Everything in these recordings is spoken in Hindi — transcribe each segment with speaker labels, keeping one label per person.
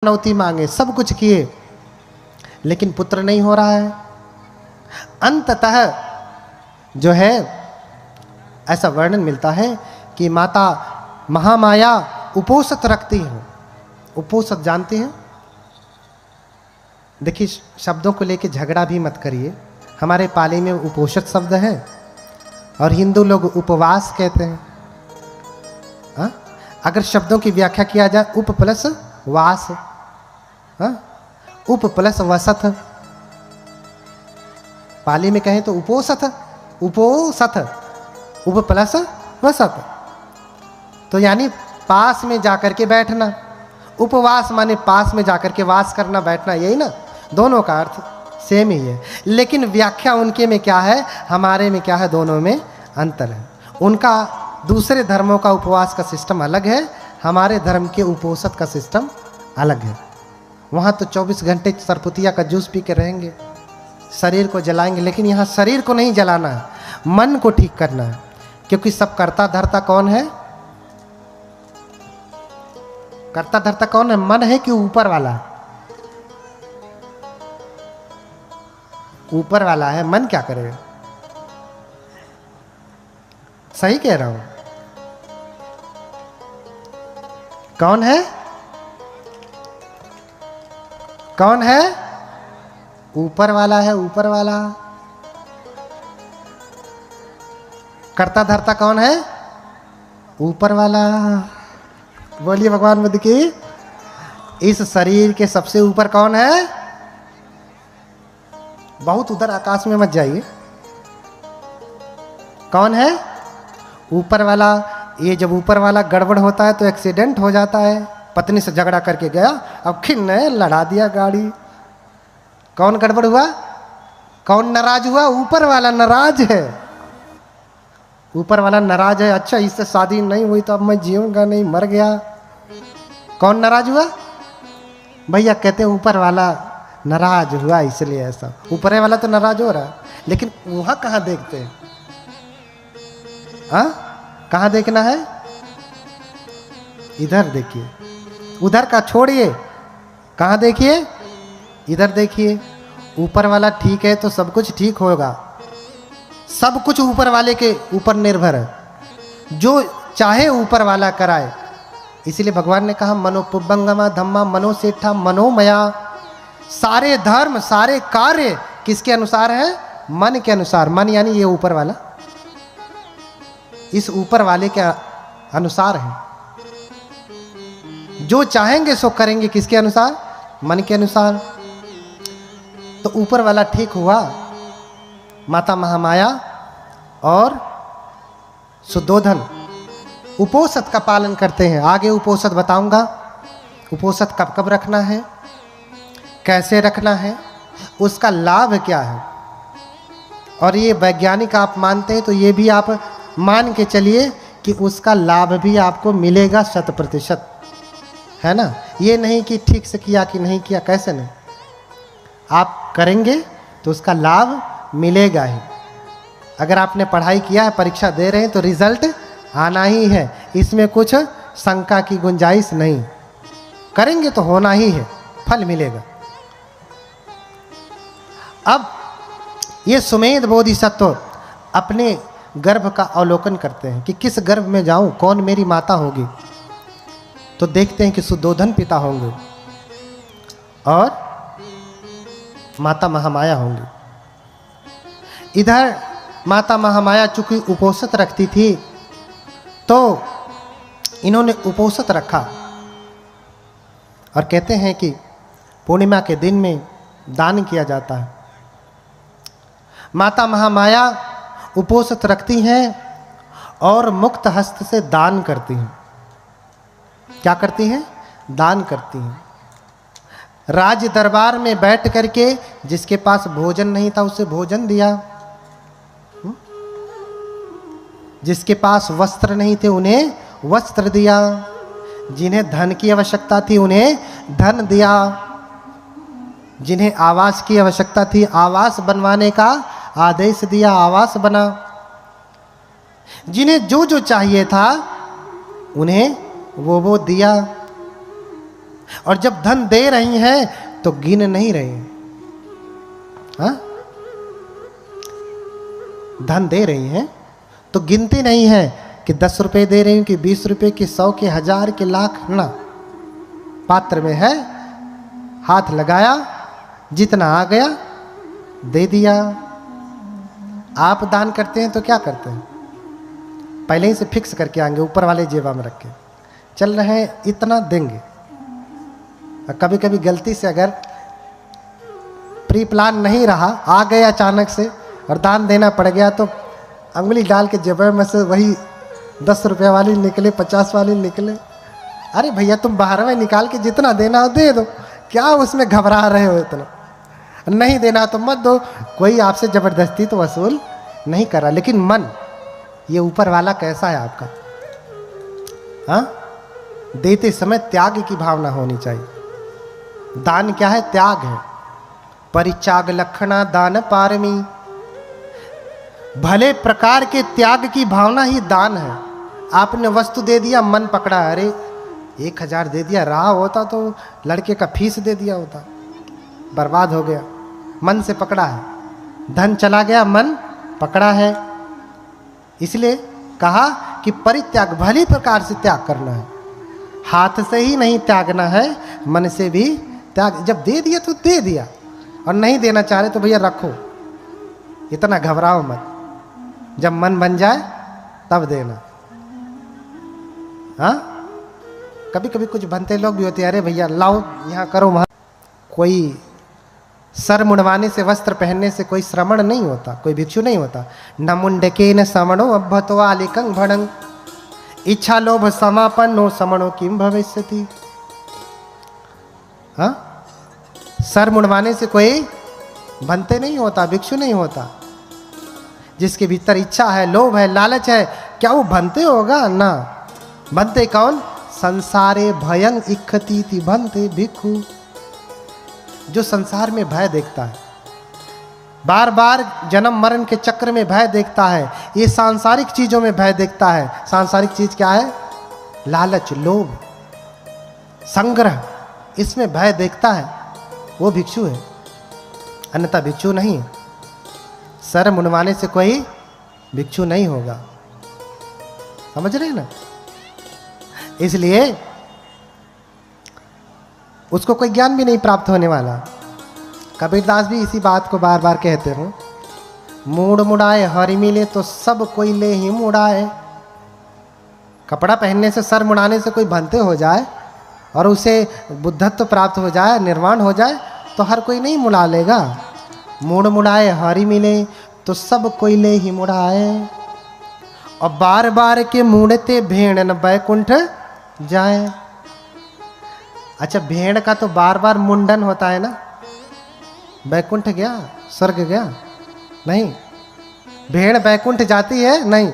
Speaker 1: मनौती मांगे, सब कुछ किए, लेकिन पुत्र नहीं हो रहा है। अंततः जो है ऐसा वर्णन मिलता है कि माता महामाया उपोषित रखती हैं। उपोषित जानते हैं? देखिए, शब्दों को लेके झगड़ा भी मत करिए। हमारे पाली में उपोषित शब्द है और हिंदू लोग उपवास कहते हैं। हा? अगर शब्दों की व्याख्या किया जाए, उप प्लस वास, उप प्लस वसत, पाली में कहें तो उपोषित, उपोषित, उप प्लस वसत, तो यानी पास में जाकर के बैठना। उपवास माने पास में जाकर के वास करना, बैठना, यही ना, दोनों का अर्थ सेम ही है। लेकिन व्याख्या उनके में क्या है, हमारे में क्या है, दोनों में अंतर है। उनका दूसरे धर्मों का उपवास का सिस्टम अलग है, हमारे धर्म के उपोषित का सिस्टम अलग है। वहाँ तो 24 घंटे सरपुतिया का जूस पी के रहेंगे, शरीर को जलाएंगे, लेकिन यहाँ शरीर को नहीं जलाना है, मन को ठीक करना है। क्योंकि सब करता धरता कौन है? करता धरता कौन है? मन है कि ऊपर वाला? ऊपर वाला है। मन क्या करेगा? सही कह रहा हूं? कौन है? कौन है? ऊपर वाला है, ऊपर वाला। करता धरता कौन है? ऊपर वाला। बोलिए भगवान बुद्ध की। इस शरीर के सबसे ऊपर कौन है? बहुत उधर आकाश में मत जाइए। कौन है? ऊपर वाला। ये जब ऊपर वाला गड़बड़ होता है तो एक्सीडेंट हो जाता है। पत्नी से झगड़ा करके गया, अब खिन्न लड़ा दिया गाड़ी। कौन गड़बड़ हुआ? कौन नाराज हुआ? ऊपर वाला नाराज है। ऊपर वाला नाराज है, अच्छा इससे शादी नहीं हुई तो अब मैं जीऊंगा नहीं, मर गया। कौन नाराज हुआ? भैया कहते हैं ऊपर वाला नाराज हुआ इसलिए ऐसा। ऊपर वाला तो नाराज हो रहा है, लेकिन वहां कहां देखते हैं? कहां देखना है? इधर देखिए, उधर का छोड़िए, कहां देखिए? इधर देखिए। ऊपर वाला ठीक है तो सब कुछ ठीक होगा। सब कुछ ऊपर वाले के ऊपर निर्भर है, जो चाहे ऊपर वाला कराए। इसीलिए भगवान ने कहा मनोपुबंगमा धम्मा मनोसेठा मनोमया। सारे धर्म, सारे कार्य किसके अनुसार है? मन के अनुसार। मन यानी ये ऊपर वाला, इस ऊपर वाले के अनुसार है। जो चाहेंगे सो करेंगे, किसके अनुसार? मन के अनुसार। तो ऊपर वाला ठीक हुआ। माता महामाया और सुद्धोधन उपोषित का पालन करते हैं। आगे उपोषित बताऊंगा। उपोषित कब कब रखना है, कैसे रखना है, उसका लाभ क्या है। और ये वैज्ञानिक आप मानते हैं तो ये भी आप मान के चलिए कि उसका लाभ भी आपको मिलेगा 100%, है ना। ये नहीं कि ठीक से किया कि नहीं किया, कैसे नहीं, आप करेंगे तो उसका लाभ मिलेगा ही। अगर आपने पढ़ाई किया है, परीक्षा दे रहे हैं तो रिजल्ट आना ही है, इसमें कुछ शंका की गुंजाइश नहीं। करेंगे तो होना ही है, फल मिलेगा। अब ये सुमेध बोधिसत्व अपने गर्भ का अवलोकन करते हैं कि किस गर्भ में जाऊं, कौन मेरी माता होगी। तो देखते हैं कि सुद्धोधन पिता होंगे और माता महामाया होंगी। इधर माता महामाया चूंकि उपोषित रखती थी तो इन्होंने उपोषित रखा। और कहते हैं कि पूर्णिमा के दिन में दान किया जाता है। माता महामाया उपोषित रखती हैं और मुक्त हस्त से दान करती हैं। क्या करती हैं? दान करती हैं। राज दरबार में बैठ करके जिसके पास भोजन नहीं था उसे भोजन दिया, जिसके पास वस्त्र नहीं थे उन्हें वस्त्र दिया, जिन्हें धन की आवश्यकता थी उन्हें धन दिया, जिन्हें आवास की आवश्यकता थी आवास बनवाने का आदेश दिया, आवास बना। जिन्हें जो जो चाहिए था उन्हें वो दिया। और जब धन दे रही हैं तो गिन नहीं रही हैं। हाँ? धन दे रही हैं तो गिनती नहीं है कि 10 रुपए दे रही हूं कि 20 रुपए कि 100 के 1000 के लाख ना। पात्र में है, हाथ लगाया, जितना आ गया दे दिया। आप दान करते हैं तो क्या करते हैं? पहले ही से फिक्स करके आएंगे, ऊपर वाले जेबा में रख के चल रहे हैं, इतना देंगे। और कभी कभी गलती से अगर प्री प्लान नहीं रहा, आ गए अचानक से और दान देना पड़ गया, तो अंगुली डाल के जेबे में से वही 10 रुपये वाली निकले, 50 वाली निकले। अरे भैया तुम 12वें निकाल के जितना देना हो दे दो, क्या उसमें घबरा रहे हो इतना? नहीं देना तो मत दो, कोई आपसे जबरदस्ती तो वसूल नहीं कर रहा। लेकिन मन, ये ऊपर वाला कैसा है आपका? हाँ, देते समय त्याग की भावना होनी चाहिए। दान क्या है? त्याग है। परित्याग लक्षणा दान पारमी। भले प्रकार के त्याग की भावना ही दान है। आपने वस्तु दे दिया, मन पकड़ा, अरे 1000 दे दिया, रहा होता तो लड़के का फीस दे दिया होता, बर्बाद हो गया। मन से पकड़ा है, धन चला गया, मन पकड़ा है। इसलिए कहा कि परित्याग, भली प्रकार से त्याग करना है। हाथ से ही नहीं त्यागना है, मन से भी त्याग। जब दे दिया तो दे दिया, और नहीं देना चाह रहे तो भैया रखो, इतना घबराओ मत। जब मन बन जाए तब देना। हाँ, कभी कभी कुछ बनते लोग भी होते हैं, अरे भैया लाओ, यहाँ करो वहाँ। कोई सर मुंडवाने से, वस्त्र पहनने से कोई श्रमण नहीं होता, कोई भिक्षु नहीं होता। न मुंडके न समणो अभ्यतो आलिकं भणं, इच्छा लोभ समापन्नो समणो किम भविष्यति। हाँ, सर मुंडवाने से कोई बनते नहीं होता, भिक्षु नहीं होता। जिसके भीतर इच्छा है, लोभ है, लालच है, क्या वो बनते होगा? ना। बनते कौन? संसारे भयं इच्छति बनते भिक्षु। जो संसार में भय देखता है, बार बार जन्म मरण के चक्र में भय देखता है, ये सांसारिक चीजों में भय देखता है। सांसारिक चीज क्या है? लालच, लोभ, संग्रह, इसमें भय देखता है, वो भिक्षु है, अन्यथा भिक्षु नहीं। सर मुंडवाने से कोई भिक्षु नहीं होगा, समझ रहे ना? इसलिए उसको कोई ज्ञान भी नहीं प्राप्त होने वाला। कबीरदास भी इसी बात को बार बार कहते हैं, मूड मुड़ाए हरि मिले तो सब कोई ले ही मुड़ाए। कपड़ा पहनने से, सर मुड़ाने से कोई भंते हो जाए और उसे बुद्धत्व प्राप्त हो जाए, निर्वाण हो जाए, तो हर कोई नहीं मुड़ा लेगा। मूड मुड़ाए हरि मिले तो सब कोई ले ही मुड़ाए। और बार बार के मूड़ते भेड़ न बैकुंठ जाए। अच्छा, भेड़ का तो बार बार मुंडन होता है ना, बैकुंठ गया, स्वर्ग गया? नहीं। भेड़ बैकुंठ जाती है? नहीं।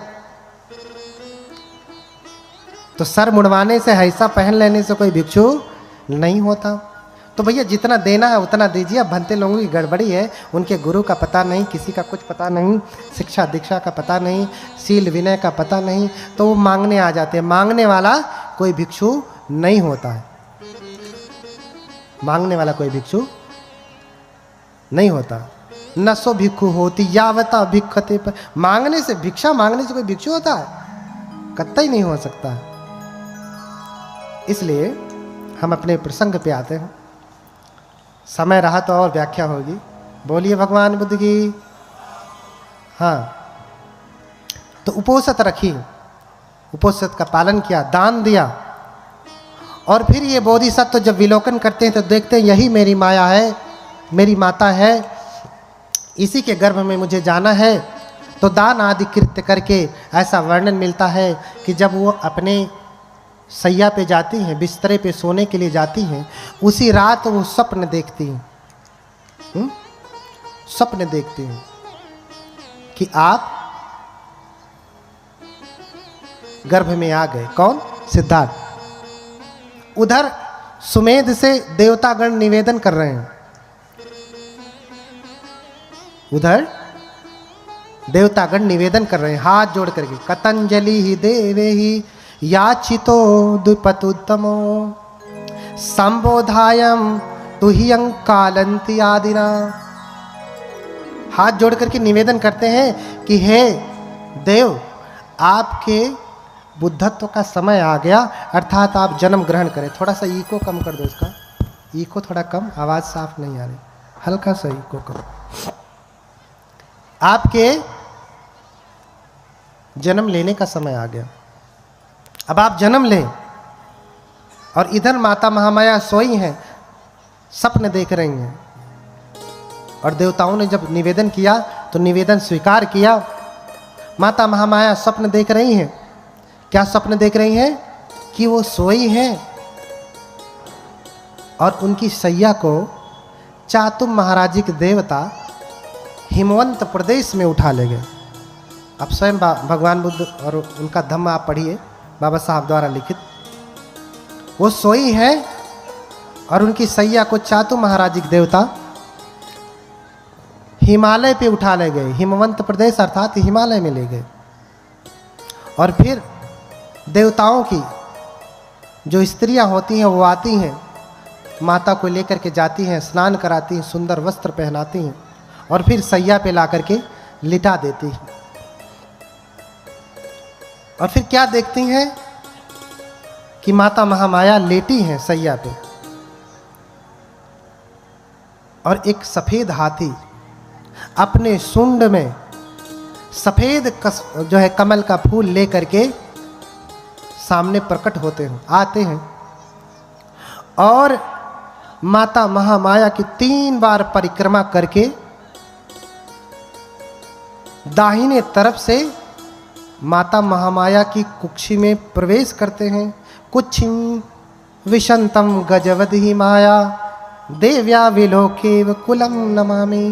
Speaker 1: तो सर मुड़वाने से, ऐसा पहन लेने से कोई भिक्षु नहीं होता। तो भैया जितना देना है उतना दीजिए। अब भंते लोगों की गड़बड़ी है, उनके गुरु का पता नहीं, किसी का कुछ पता नहीं, शिक्षा दीक्षा का पता नहीं, शील विनय का पता नहीं, तो वो मांगने आ जाते हैं। मांगने वाला कोई भिक्षु नहीं होता है, मांगने वाला कोई भिक्षु नहीं होता। न सो भिक्षु होती यावता भिक्षते पर। मांगने से, भिक्षा मांगने से कोई भिक्षु होता है? कतई नहीं हो सकता। इसलिए हम अपने प्रसंग पे आते हैं। समय रहा तो और व्याख्या होगी। बोलिए भगवान बुद्ध की। हाँ, तो उपोषित रखी, उपोषित का पालन किया, दान दिया। और फिर ये बोधिसत्व जब विलोकन करते हैं तो देखते हैं यही मेरी माया है, मेरी माता है, इसी के गर्भ में मुझे जाना है। तो दान आदि कृत्य करके ऐसा वर्णन मिलता है कि जब वो अपने सैया पे जाती हैं, बिस्तरे पे सोने के लिए जाती हैं, उसी रात वो स्वप्न देखती हैं। स्वप्न देखती हैं कि आप गर्भ में आ गए। कौन? सिद्धार्थ। उधर सुमेध से देवतागण निवेदन कर रहे हैं, उधर देवतागण निवेदन कर रहे हैं हाथ जोड़ करके, कतंजलि ही देवे ही याचितो द्विपतुत्तमो संबोधायम तुहियं कालंती आदिना। हाथ जोड़ करके निवेदन करते हैं कि हे देव, आपके बुद्धत्व का समय आ गया, अर्थात आप जन्म ग्रहण करें। थोड़ा सा इको कम कर दो इसका, इको थोड़ा कम, आवाज साफ नहीं आ रही, हल्का सा इको कम। आपके जन्म लेने का समय आ गया, अब आप जन्म लें। और इधर माता महामाया सोई हैं, स्वप्न देख रही हैं। और देवताओं ने जब निवेदन किया तो निवेदन स्वीकार किया। माता महामाया स्वप्न देख रही हैं। क्या स्वप्न देख रही हैं? कि वो सोई हैं और उनकी सैया को चातुम महाराजी के देवता हिमवंत प्रदेश में उठा ले गए। अब स्वयं भगवान बुद्ध और उनका धम्म आप पढ़िए, बाबा साहब द्वारा लिखित। वो सोई हैं और उनकी सैया को चातुम महाराजी के देवता हिमालय पे उठा ले गए। हिमवंत प्रदेश अर्थात हिमालय में ले गए। और फिर देवताओं की जो स्त्रियां होती हैं वो आती हैं, माता को लेकर के जाती हैं, स्नान कराती हैं, सुंदर वस्त्र पहनाती हैं और फिर सैया पे ला करके लिटा देती हैं। और फिर क्या देखती हैं कि माता महामाया लेटी हैं सैया पे और एक सफेद हाथी अपने सूंड में सफेद जो है कमल का फूल लेकर के सामने प्रकट होते हैं, आते हैं। और माता महामाया की 3 बार परिक्रमा करके दाहिने तरफ से माता महामाया की कुक्षी में प्रवेश करते हैं। कुक्षिम विशंतम गजवदहि माया देव्या विलोकेव कुलम नमामि।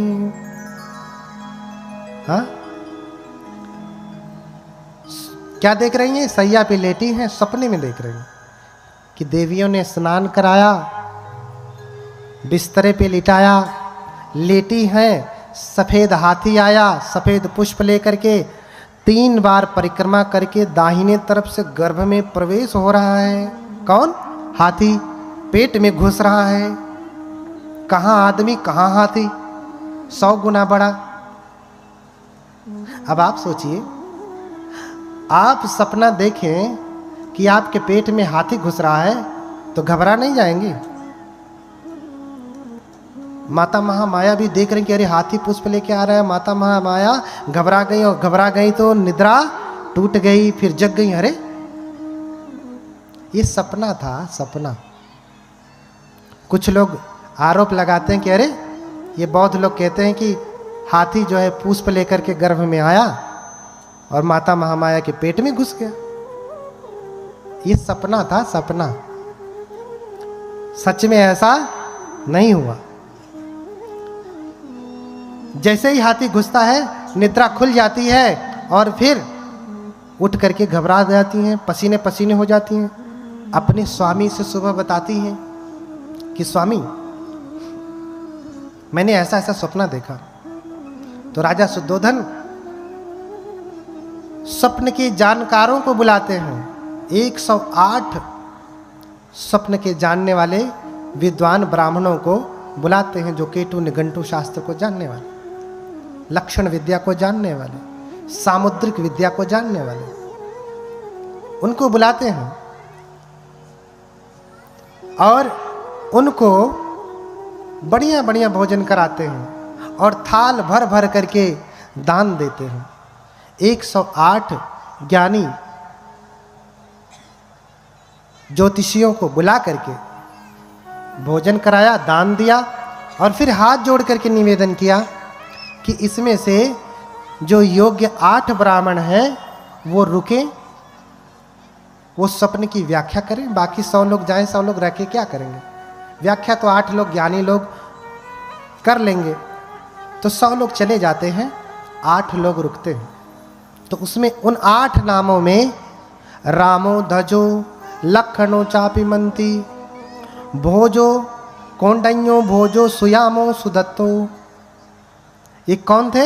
Speaker 1: हाँ, क्या देख रही हैं? सैया पे लेटी हैं, सपने में देख रही हैं कि देवियों ने स्नान कराया, बिस्तरे पे लिटाया, लेटी हैं। सफेद हाथी आया, सफेद पुष्प लेकर के 3 बार परिक्रमा करके दाहिने तरफ से गर्भ में प्रवेश हो रहा है। कौन? हाथी पेट में घुस रहा है। कहाँ आदमी कहाँ हाथी, 100 गुना बड़ा। अब आप सोचिए, आप सपना देखें कि आपके पेट में हाथी घुस रहा है तो घबरा नहीं जाएंगे? माता महामाया भी देख रही कि अरे हाथी पुष्प लेके आ रहा है। माता महामाया घबरा गई और घबरा गई तो निद्रा टूट गई, फिर जग गई। अरे ये सपना था, सपना। कुछ लोग आरोप लगाते हैं कि अरे ये बौद्ध लोग कहते हैं कि हाथी जो है पुष्प लेकर के गर्भ में आया और माता महामाया के पेट में घुस गया। ये सपना था, सपना। सच में ऐसा नहीं हुआ। जैसे ही हाथी घुसता है निद्रा खुल जाती है और फिर उठ करके घबरा जाती हैं, पसीने पसीने हो जाती हैं। अपने स्वामी से सुबह बताती हैं कि स्वामी मैंने ऐसा ऐसा सपना देखा। तो राजा शुद्धोधन स्वप्न के जानकारों को बुलाते हैं। 108 स्वप्न के जानने वाले विद्वान ब्राह्मणों को बुलाते हैं, जो केतु निघंटु शास्त्र को जानने वाले, लक्षण विद्या को जानने वाले, सामुद्रिक विद्या को जानने वाले, उनको बुलाते हैं और उनको बढ़िया बढ़िया भोजन कराते हैं और थाल भर भर करके दान देते हैं। 108 ज्ञानी ज्योतिषियों को बुला करके भोजन कराया, दान दिया और फिर हाथ जोड़ करके निवेदन किया कि इसमें से जो योग्य 8 ब्राह्मण हैं वो रुके, वो स्वप्न की व्याख्या करें। बाकी 100 लोग जाएं, 100 लोग रह के क्या करेंगे? व्याख्या तो 8 लोग ज्ञानी लोग कर लेंगे। तो 100 लोग चले जाते हैं, 8 लोग रुकते हैं। तो उसमें उन 8 नामों में रामो धजो लखनो चापिमंती भोजो कौंडन्यो भोजो सुयामो सुदत्तो। ये कौन थे?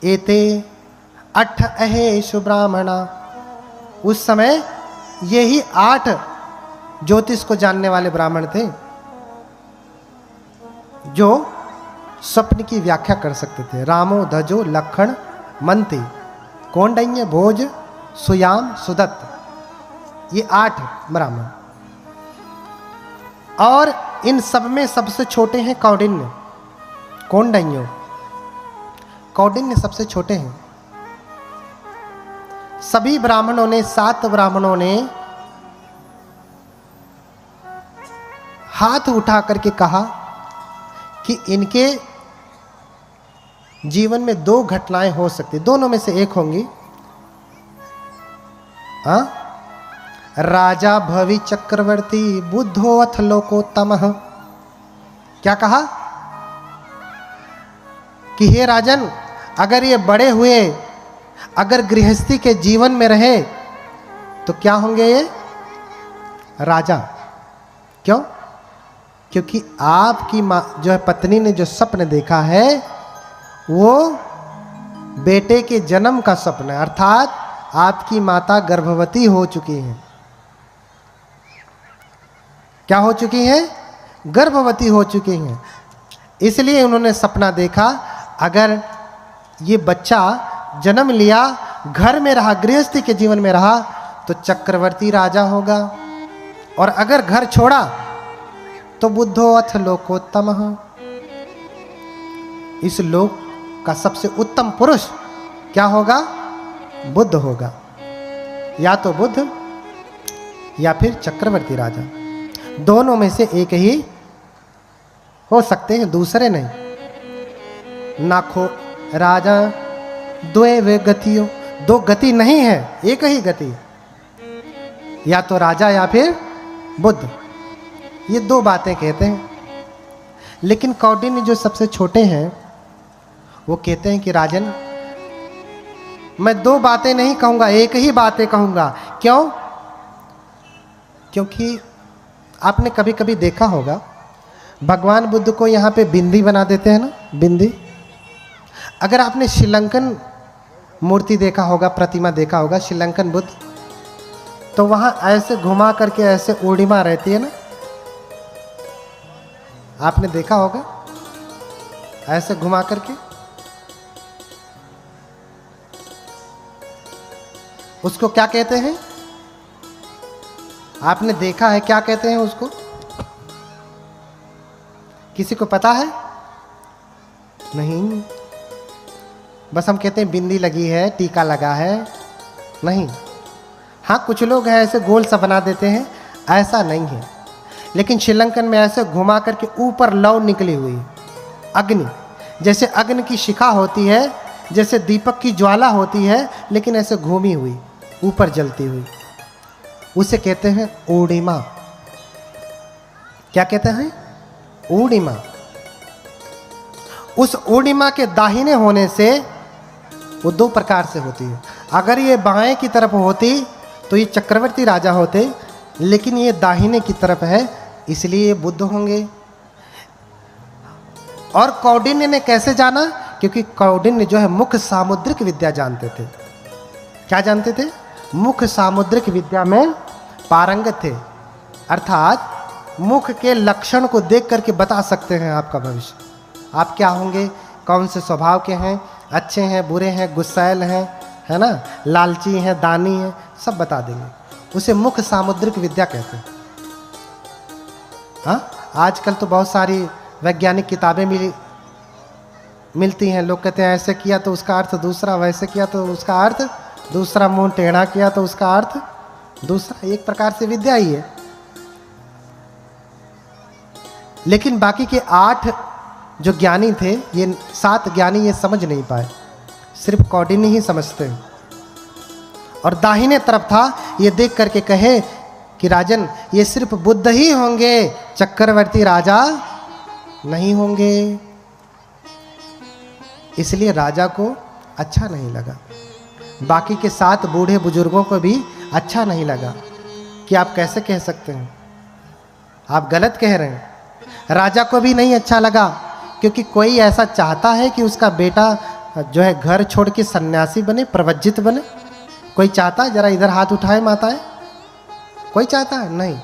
Speaker 1: एते 8 अहेशु ब्राह्मणा। उस समय यही 8 ज्योतिष को जानने वाले ब्राह्मण थे, जो स्वप्न की व्याख्या कर सकते थे। रामो धजो लखन मंती कौंडन्य भोज सुयाम सुदत्त, ये 8 ब्राह्मण। और इन सब में सबसे छोटे हैं कौंडिन्य। कौंडन्यो, कौंडिन्य सबसे छोटे हैं। सभी ब्राह्मणों ने, 7 ब्राह्मणों ने हाथ उठा करके कहा कि इनके जीवन में 2 घटनाएं हो सकती, दोनों में से एक होंगी। राजा भवि चक्रवर्ती बुद्धो अथ लोकोत्तमः। क्या कहा कि हे राजन, अगर ये बड़े हुए, अगर गृहस्थी के जीवन में रहे तो क्या होंगे ये? राजा। क्यों? क्योंकि आपकी माँ जो है पत्नी ने जो स्वप्न देखा है वो बेटे के जन्म का स्वप्न है, अर्थात आपकी माता गर्भवती हो चुकी हैं। क्या हो चुकी हैं? गर्भवती हो चुकी हैं। इसलिए उन्होंने सपना देखा, अगर ये बच्चा जन्म लिया, घर में रहा, गृहस्थी के जीवन में रहा तो चक्रवर्ती राजा होगा, और अगर घर छोड़ा तो बुद्धो अथ लोकोत्तमः, इस लोक का सबसे उत्तम पुरुष क्या होगा? बुद्ध होगा। या तो बुद्ध या फिर चक्रवर्ती राजा, दोनों में से एक ही हो सकते हैं, दूसरे नहीं। नाखो राजा द्वे वे गतियों, 2 गति नहीं है, एक ही गति, या तो राजा या फिर बुद्ध। ये 2 बातें कहते हैं। लेकिन कौंडिन्य जो सबसे छोटे हैं वो कहते हैं कि राजन, मैं 2 बातें नहीं कहूंगा, एक ही बातें कहूंगा। क्यों? क्योंकि आपने कभी कभी देखा होगा भगवान बुद्ध को यहाँ पे बिंदी बना देते हैं ना, बिंदी। अगर आपने श्रीलंकन मूर्ति देखा होगा, प्रतिमा देखा होगा श्रीलंकन बुद्ध, तो वहाँ ऐसे घुमा करके ऐसे ओडिमा रहती है ना, आपने देखा होगा ऐसे घुमा करके। उसको क्या कहते हैं? आपने देखा है, क्या कहते हैं उसको? किसी को पता है? नहीं, बस हम कहते हैं बिंदी लगी है, टीका लगा है। नहीं, हाँ कुछ लोग हैं ऐसे गोल सा बना देते हैं, ऐसा नहीं है। लेकिन श्रीलंकन में ऐसे घुमा करके ऊपर लौ निकली हुई अग्नि, जैसे अग्नि की शिखा होती है, जैसे दीपक की ज्वाला होती है, लेकिन ऐसे घूमी हुई ऊपर जलती हुई, उसे कहते हैं ओडिमा। क्या कहते हैं? ओडिमा। उस ओडिमा के दाहिने होने से वो 2 प्रकार से होती है। अगर ये बाएं की तरफ होती तो ये चक्रवर्ती राजा होते, लेकिन ये दाहिने की तरफ है, इसलिए ये बुद्ध होंगे। और कौंडिन्य ने कैसे जाना? क्योंकि कौंडिन्य जो है मुख्य सामुद्रिक विद्या जानते थे। क्या जानते थे? मुख्य सामुद्रिक विद्या में पारंगत थे, अर्थात मुख के लक्षण को देख करके बता सकते हैं आपका भविष्य, आप क्या होंगे, कौन से स्वभाव के हैं, अच्छे हैं, बुरे हैं, गुस्सैल हैं, है ना, लालची हैं, दानी हैं, सब बता देंगे। उसे मुख्य सामुद्रिक विद्या कहते हैं। हाँ, आजकल तो बहुत सारी वैज्ञानिक किताबें मिलती हैं। लोग कहते हैं ऐसे किया तो उसका अर्थ दूसरा, वैसे किया तो उसका अर्थ दूसरा, मुंह टेढ़ा किया तो उसका अर्थ दूसरा। एक प्रकार से विद्या ही है। लेकिन बाकी के 8 जो ज्ञानी थे, ये 7 ज्ञानी ये समझ नहीं पाए, सिर्फ कौंडिन्य ही समझते हैं। और दाहिने तरफ था, ये देख करके कहे कि राजन ये सिर्फ बुद्ध ही होंगे, चक्रवर्ती राजा नहीं होंगे। इसलिए राजा को अच्छा नहीं लगा, बाकी के 7 बूढ़े बुजुर्गों को भी अच्छा नहीं लगा कि आप कैसे कह सकते हैं, आप गलत कह रहे हैं। राजा को भी नहीं अच्छा लगा, क्योंकि कोई ऐसा चाहता है कि उसका बेटा जो है घर छोड़ के सन्यासी बने, प्रवज्जित बने? कोई चाहता है? जरा इधर हाथ उठाए माताएं, कोई चाहता है? नहीं।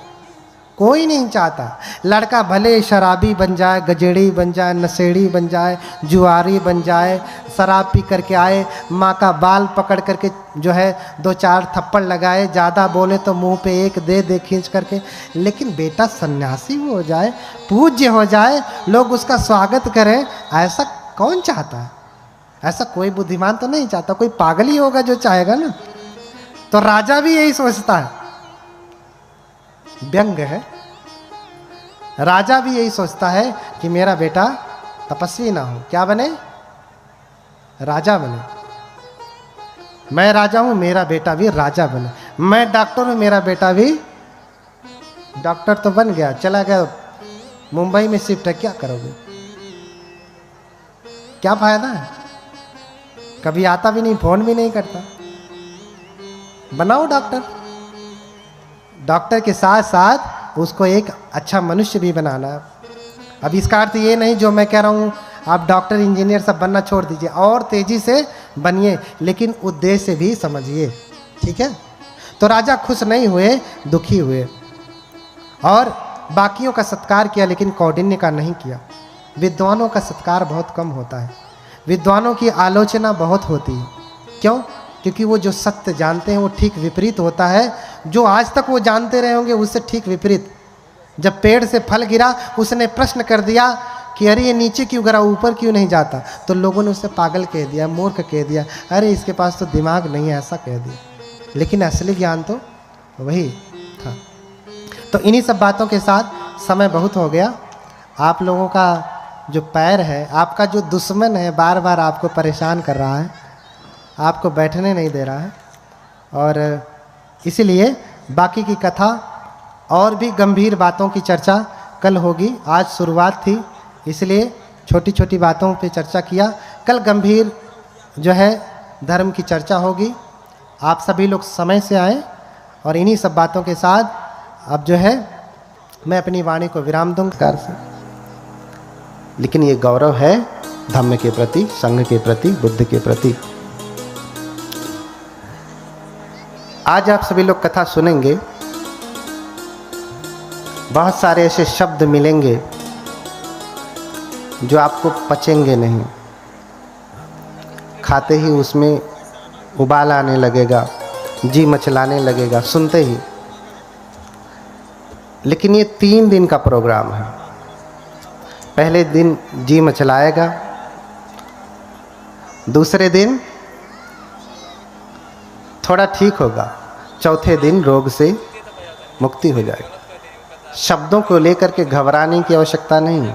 Speaker 1: कोई नहीं चाहता। लड़का भले शराबी बन जाए, गजेड़ी बन जाए, नशेड़ी बन जाए, जुआरी बन जाए, शराब पी करके आए, माँ का बाल पकड़ करके जो है 2-4 थप्पड़ लगाए, ज़्यादा बोले तो मुंह पे एक दे खींच करके, लेकिन बेटा सन्यासी हो जाए, पूज्य हो जाए, लोग उसका स्वागत करें, ऐसा कौन चाहता है? ऐसा कोई बुद्धिमान तो नहीं चाहता, कोई पागल ही होगा जो चाहेगा ना। तो राजा भी यही सोचता है, व्यंग है। राजा भी यही सोचता है कि मेरा बेटा तपस्वी ना हो, क्या बने? राजा बने। मैं राजा हूं, मेरा बेटा भी राजा बने। मैं डॉक्टर हूं, मेरा बेटा भी डॉक्टर तो बन गया, चला गया मुंबई में शिफ्ट है, क्या करोगे? क्या फायदा है? कभी आता भी नहीं, फोन भी नहीं करता। बनाओ डॉक्टर। डॉक्टर के साथ साथ उसको एक अच्छा मनुष्य भी बनाना है। अब इसका अर्थ ये नहीं जो मैं कह रहा हूँ आप डॉक्टर इंजीनियर सब बनना छोड़ दीजिए, और तेजी से बनिए, लेकिन उद्देश्य भी समझिए, ठीक है? तो राजा खुश नहीं हुए, दुखी हुए, और बाकियों का सत्कार किया लेकिन कौंडिन्य का नहीं किया। विद्वानों का सत्कार बहुत कम होता है, विद्वानों की आलोचना बहुत होती है। क्यों? क्योंकि वो जो सत्य जानते हैं वो ठीक विपरीत होता है, जो आज तक वो जानते रहे होंगे उससे ठीक विपरीत। जब पेड़ से फल गिरा, उसने प्रश्न कर दिया कि अरे ये नीचे क्यों गिरा, ऊपर क्यों नहीं जाता? तो लोगों ने उसे पागल कह दिया, मूर्ख कह दिया, अरे इसके पास तो दिमाग नहीं है, ऐसा कह दिया। लेकिन असली ज्ञान तो वही था। तो इन्हीं सब बातों के साथ समय बहुत हो गया। आप लोगों का जो पैर है, आपका जो दुश्मन है, बार बार आपको परेशान कर रहा है, आपको बैठने नहीं दे रहा है, और इसीलिए बाकी की कथा और भी गंभीर बातों की चर्चा कल होगी। आज शुरुआत थी, इसलिए छोटी छोटी बातों पे चर्चा किया। कल गंभीर जो है धर्म की चर्चा होगी। आप सभी लोग समय से आएँ, और इन्हीं सब बातों के साथ अब जो है मैं अपनी वाणी को विराम दूंगा से। लेकिन ये गौरव है धम्म के प्रति, संघ के प्रति, बुद्ध के प्रति। आज आप सभी लोग कथा सुनेंगे, बहुत सारे ऐसे शब्द मिलेंगे जो आपको पचेंगे नहीं, खाते ही उसमें उबाल आने लगेगा, जी मचलाने लगेगा सुनते ही। लेकिन ये 3 दिन का प्रोग्राम है। पहले दिन जी मचलाएगा, दूसरे दिन थोड़ा ठीक होगा, चौथे दिन रोग से मुक्ति हो जाएगी। शब्दों को लेकर के घबराने की आवश्यकता नहीं।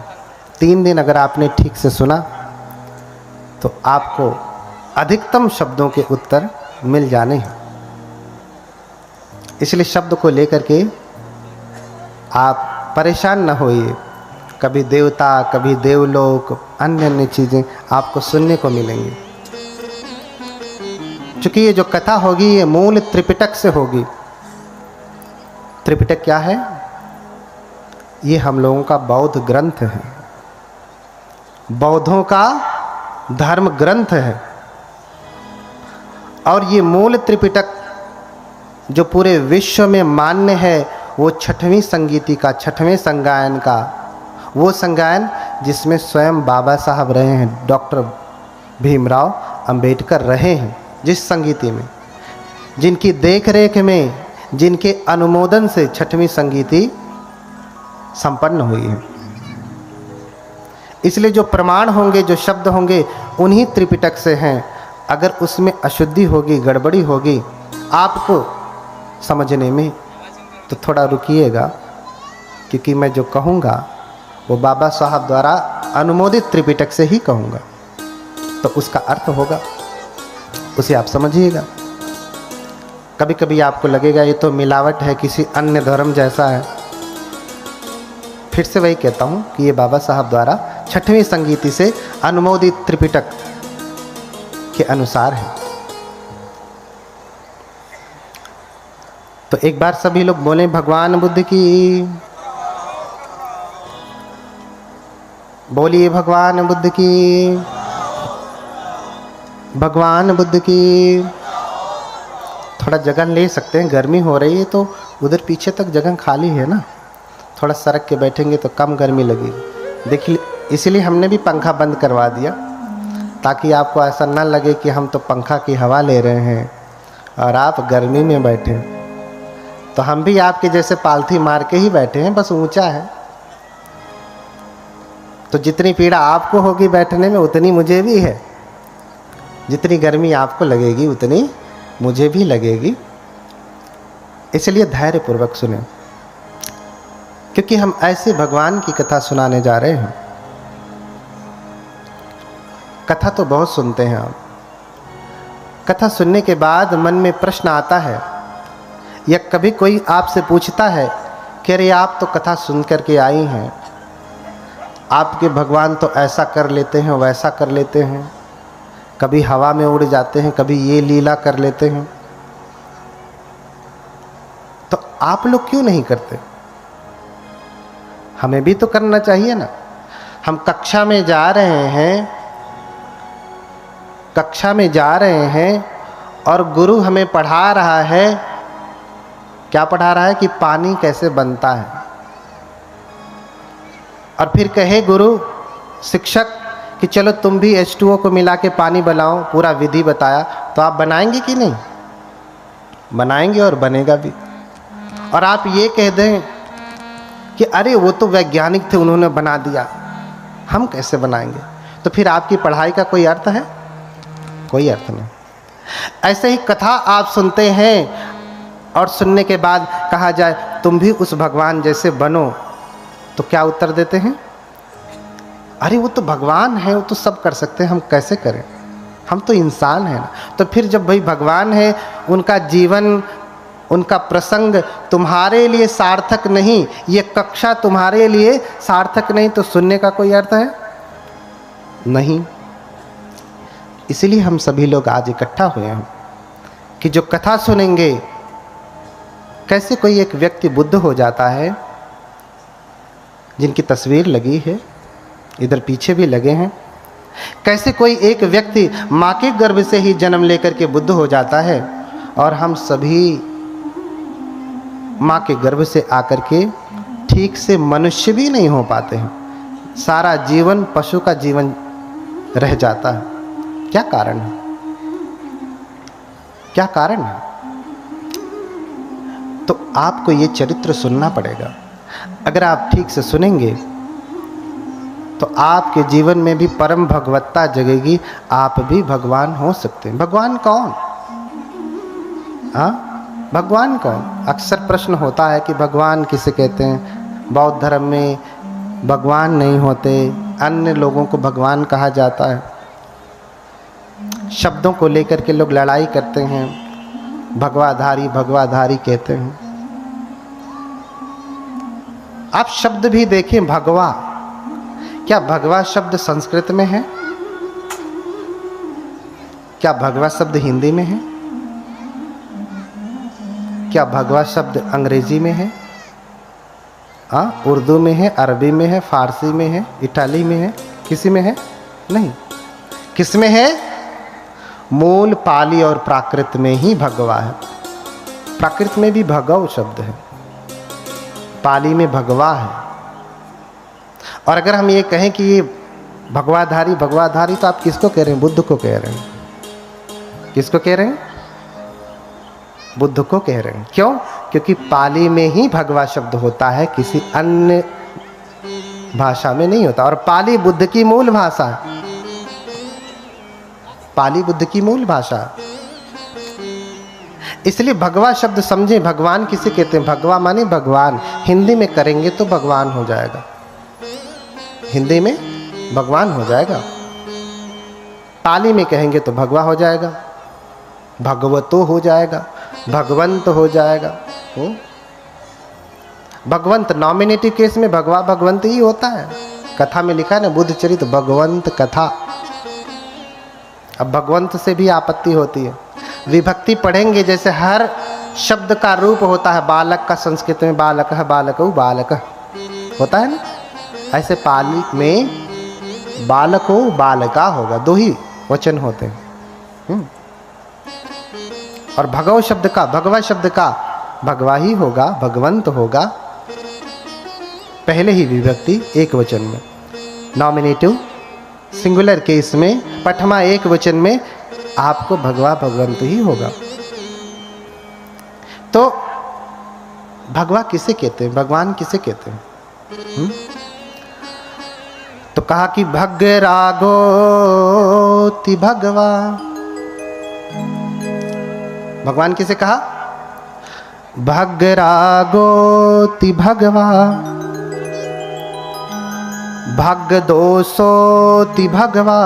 Speaker 1: 3 दिन अगर आपने ठीक से सुना तो आपको अधिकतम शब्दों के उत्तर मिल जाने हैं। इसलिए शब्द को लेकर के आप परेशान न होइए। कभी देवता, कभी देवलोक, अन्य अन्य चीज़ें आपको सुनने को मिलेंगी। चूँकि ये जो कथा होगी ये मूल त्रिपिटक से होगी। त्रिपिटक क्या है? ये हम लोगों का बौद्ध ग्रंथ है, बौद्धों का धर्म ग्रंथ है। और ये मूल त्रिपिटक जो पूरे विश्व में मान्य है, वो 6वीं संगीति का, 6वें संगायन का, वो संगायन जिसमें स्वयं बाबा साहब रहे हैं, डॉक्टर भीमराव अंबेडकर रहे हैं, जिस संगीति में, जिनकी देखरेख में, जिनके अनुमोदन से 6वीं संगीति संपन्न हुई है। इसलिए जो प्रमाण होंगे, जो शब्द होंगे, उन्हीं त्रिपिटक से हैं। अगर उसमें अशुद्धि होगी, गड़बड़ी होगी आपको समझने में, तो थोड़ा रुकिएगा, क्योंकि मैं जो कहूँगा वो बाबा साहब द्वारा अनुमोदित त्रिपिटक से ही कहूँगा, तो उसका अर्थ होगा, उसे आप समझिएगा। कभी कभी आपको लगेगा ये तो मिलावट है, किसी अन्य धर्म जैसा है। फिर से वही कहता हूँ कि ये बाबा साहब द्वारा 6वीं संगीति से अनुमोदित त्रिपिटक के अनुसार है। तो एक बार सभी लोग बोले भगवान बुद्ध की, बोलिए भगवान बुद्ध की, भगवान बुद्ध की। थोड़ा जगह ले सकते हैं, गर्मी हो रही है तो उधर पीछे तक जगह खाली है ना, थोड़ा सरक के बैठेंगे तो कम गर्मी लगेगी। देखिए, इसलिए हमने भी पंखा बंद करवा दिया, ताकि आपको ऐसा ना लगे कि हम तो पंखा की हवा ले रहे हैं और आप गर्मी में बैठे। तो हम भी आपके जैसे पालथी मार के ही बैठे हैं, बस ऊंचा है। तो जितनी पीड़ा आपको होगी बैठने में उतनी मुझे भी है, जितनी गर्मी आपको लगेगी उतनी मुझे भी लगेगी। इसलिए धैर्यपूर्वक सुने, क्योंकि हम ऐसे भगवान की कथा सुनाने जा रहे हैं। कथा तो बहुत सुनते हैं आप, कथा सुनने के बाद मन में प्रश्न आता है, या कभी कोई आपसे पूछता है कि अरे आप तो कथा सुन करके आई हैं, आपके भगवान तो ऐसा कर लेते हैं वैसा कर लेते हैं, कभी हवा में उड़ जाते हैं, कभी ये लीला कर लेते हैं, तो आप लोग क्यों नहीं करते? हमें भी तो करना चाहिए ना। हम कक्षा में जा रहे हैं और गुरु हमें पढ़ा रहा है। क्या पढ़ा रहा है? कि पानी कैसे बनता है। और फिर कहे गुरु, शिक्षक कि चलो तुम भी H2O को मिला के पानी बनाओ, पूरा विधि बताया, तो आप बनाएंगे कि नहीं? बनाएंगे और बनेगा भी। और आप ये कह दें कि अरे वो तो वैज्ञानिक थे, उन्होंने बना दिया, हम कैसे बनाएंगे? तो फिर आपकी पढ़ाई का कोई अर्थ है? कोई अर्थ नहीं। ऐसे ही कथा आप सुनते हैं और सुनने के बाद कहा जाए तुम भी उस भगवान जैसे बनो, तो क्या उत्तर देते हैं? अरे वो तो भगवान है, वो तो सब कर सकते हैं, हम कैसे करें? हम तो इंसान हैं ना। तो फिर जब भाई भगवान है, उनका जीवन, उनका प्रसंग तुम्हारे लिए सार्थक नहीं, ये कक्षा तुम्हारे लिए सार्थक नहीं, तो सुनने का कोई अर्थ है? नहीं। इसलिए हम सभी लोग आज इकट्ठा हुए हैं कि जो कथा सुनेंगे, कैसे कोई एक व्यक्ति बुद्ध हो जाता है, जिनकी तस्वीर लगी है, इधर पीछे भी लगे हैं। कैसे कोई एक व्यक्ति माँ के गर्भ से ही जन्म लेकर के बुद्ध हो जाता है, और हम सभी माँ के गर्भ से आकर के ठीक से मनुष्य भी नहीं हो पाते हैं। सारा जीवन पशु का जीवन रह जाता है। क्या कारण है? क्या कारण है? तो आपको ये चरित्र सुनना पड़ेगा। अगर आप ठीक से सुनेंगे तो आपके जीवन में भी परम भगवत्ता जगेगी, आप भी भगवान हो सकते हैं। भगवान कौन? हाँ, भगवान कौन? अक्सर प्रश्न होता है कि भगवान किसे कहते हैं। बौद्ध धर्म में भगवान नहीं होते, अन्य लोगों को भगवान कहा जाता है। शब्दों को लेकर के लोग लड़ाई करते हैं, भगवाधारी भगवाधारी कहते हैं। आप शब्द भी देखें, भगवा, क्या भगवा शब्द संस्कृत में है? क्या भगवा शब्द हिंदी में है? क्या भगवा शब्द अंग्रेजी में है? हाँ, उर्दू में है, अरबी में है, फारसी में है, इटाली में है, किसी में है? नहीं। किस में है? मूल पाली और प्राकृत में ही भगवा है। प्राकृत में भी भगव शब्द है, पाली में भगवा है। और अगर हम ये कहें कि ये भगवाधारी भगवाधारी, तो आप किसको कह रहे हैं? बुद्ध को कह रहे हैं। किसको कह रहे हैं? बुद्ध को कह रहे हैं। क्यों? क्योंकि पाली में ही भगवा शब्द होता है, किसी अन्य भाषा में नहीं होता। और पाली बुद्ध की मूल भाषा है। पाली बुद्ध की मूल भाषा। इसलिए भगवा शब्द समझे। भगवान किसे कहते हैं? भगवा माने भगवान। हिंदी में करेंगे तो भगवान हो जाएगा, हिंदी में भगवान हो जाएगा। पाली में कहेंगे तो भगवा हो जाएगा, भगवतो हो जाएगा, भगवंत हो जाएगा। भगवंत नॉमिनेटिव केस में भगवा भगवंत ही होता है। कथा में लिखा है ना, बुद्ध चरित भगवंत कथा। अब भगवंत से भी आपत्ति होती है। विभक्ति पढ़ेंगे, जैसे हर शब्द का रूप होता है। बालक का संस्कृत में बालक है, बालक बालक होता है ना, ऐसे पाली में बालक हो बालका होगा, दो ही वचन होते हैं। और भगव शब्द का, भगवा शब्द का भगवा ही होगा, भगवंत होगा। पहले ही विभक्ति एक वचन में, नॉमिनेटिव सिंगुलर केस में पठमा एक वचन में आपको भगवा भगवंत ही होगा। तो भगवा किसे कहते हैं, भगवान किसे कहते हैं? तो कहा कि भग रागोति भगवा। भगवान किसे कहा? भग रागोति भगवा, भग दोषोति भगवा,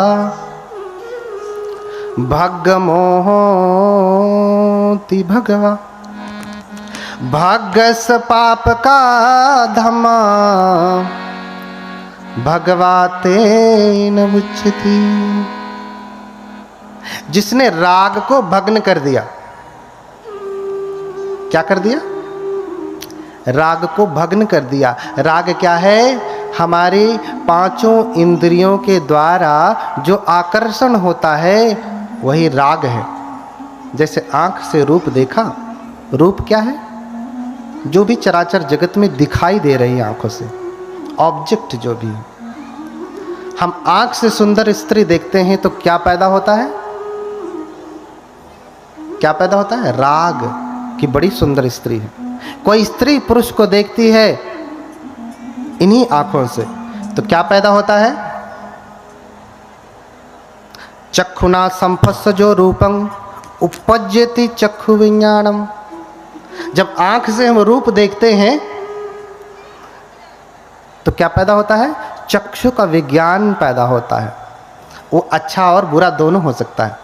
Speaker 1: भग मोहोति भगवा, भगस पाप का धमा, भगवाते न मुच्यति। जिसने राग को भग्न कर दिया, क्या कर दिया? राग को भग्न कर दिया। राग क्या है? हमारी पांचों इंद्रियों के द्वारा जो आकर्षण होता है वही राग है। जैसे आंख से रूप देखा, रूप क्या है? जो भी चराचर जगत में दिखाई दे रही है आंखों से, ऑब्जेक्ट जो भी है। हम आंख से सुंदर स्त्री देखते हैं तो क्या पैदा होता है? क्या पैदा होता है? राग कि बड़ी सुंदर स्त्री है। कोई स्त्री पुरुष को देखती है इन्हीं आंखों से तो क्या पैदा होता है? चक्षुना संपस्सजो रूपं उपपज्यति चक्षु विज्ञानम। जब आंख से हम रूप देखते हैं तो क्या पैदा होता है? चक्षु का विज्ञान पैदा होता है। वो अच्छा और बुरा दोनों हो सकता है।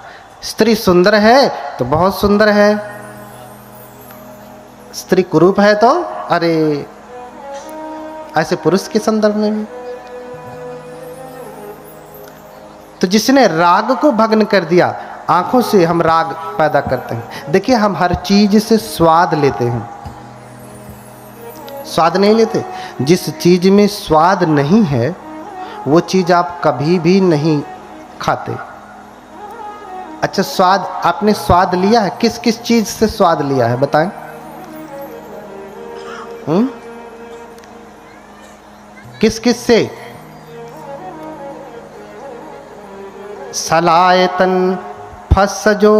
Speaker 1: स्त्री सुंदर है तो बहुत सुंदर है, स्त्री कुरूप है तो अरे, ऐसे पुरुष के संदर्भ में भी। तो जिसने राग को भग्न कर दिया, आंखों से हम राग पैदा करते हैं। देखिए, हम हर चीज से स्वाद लेते हैं, स्वाद नहीं लेते। जिस चीज में स्वाद नहीं है वो चीज आप कभी भी नहीं खाते। अच्छा, स्वाद आपने स्वाद लिया है? किस किस चीज से स्वाद लिया है बताएं? किस किस से? सलायतन फसजो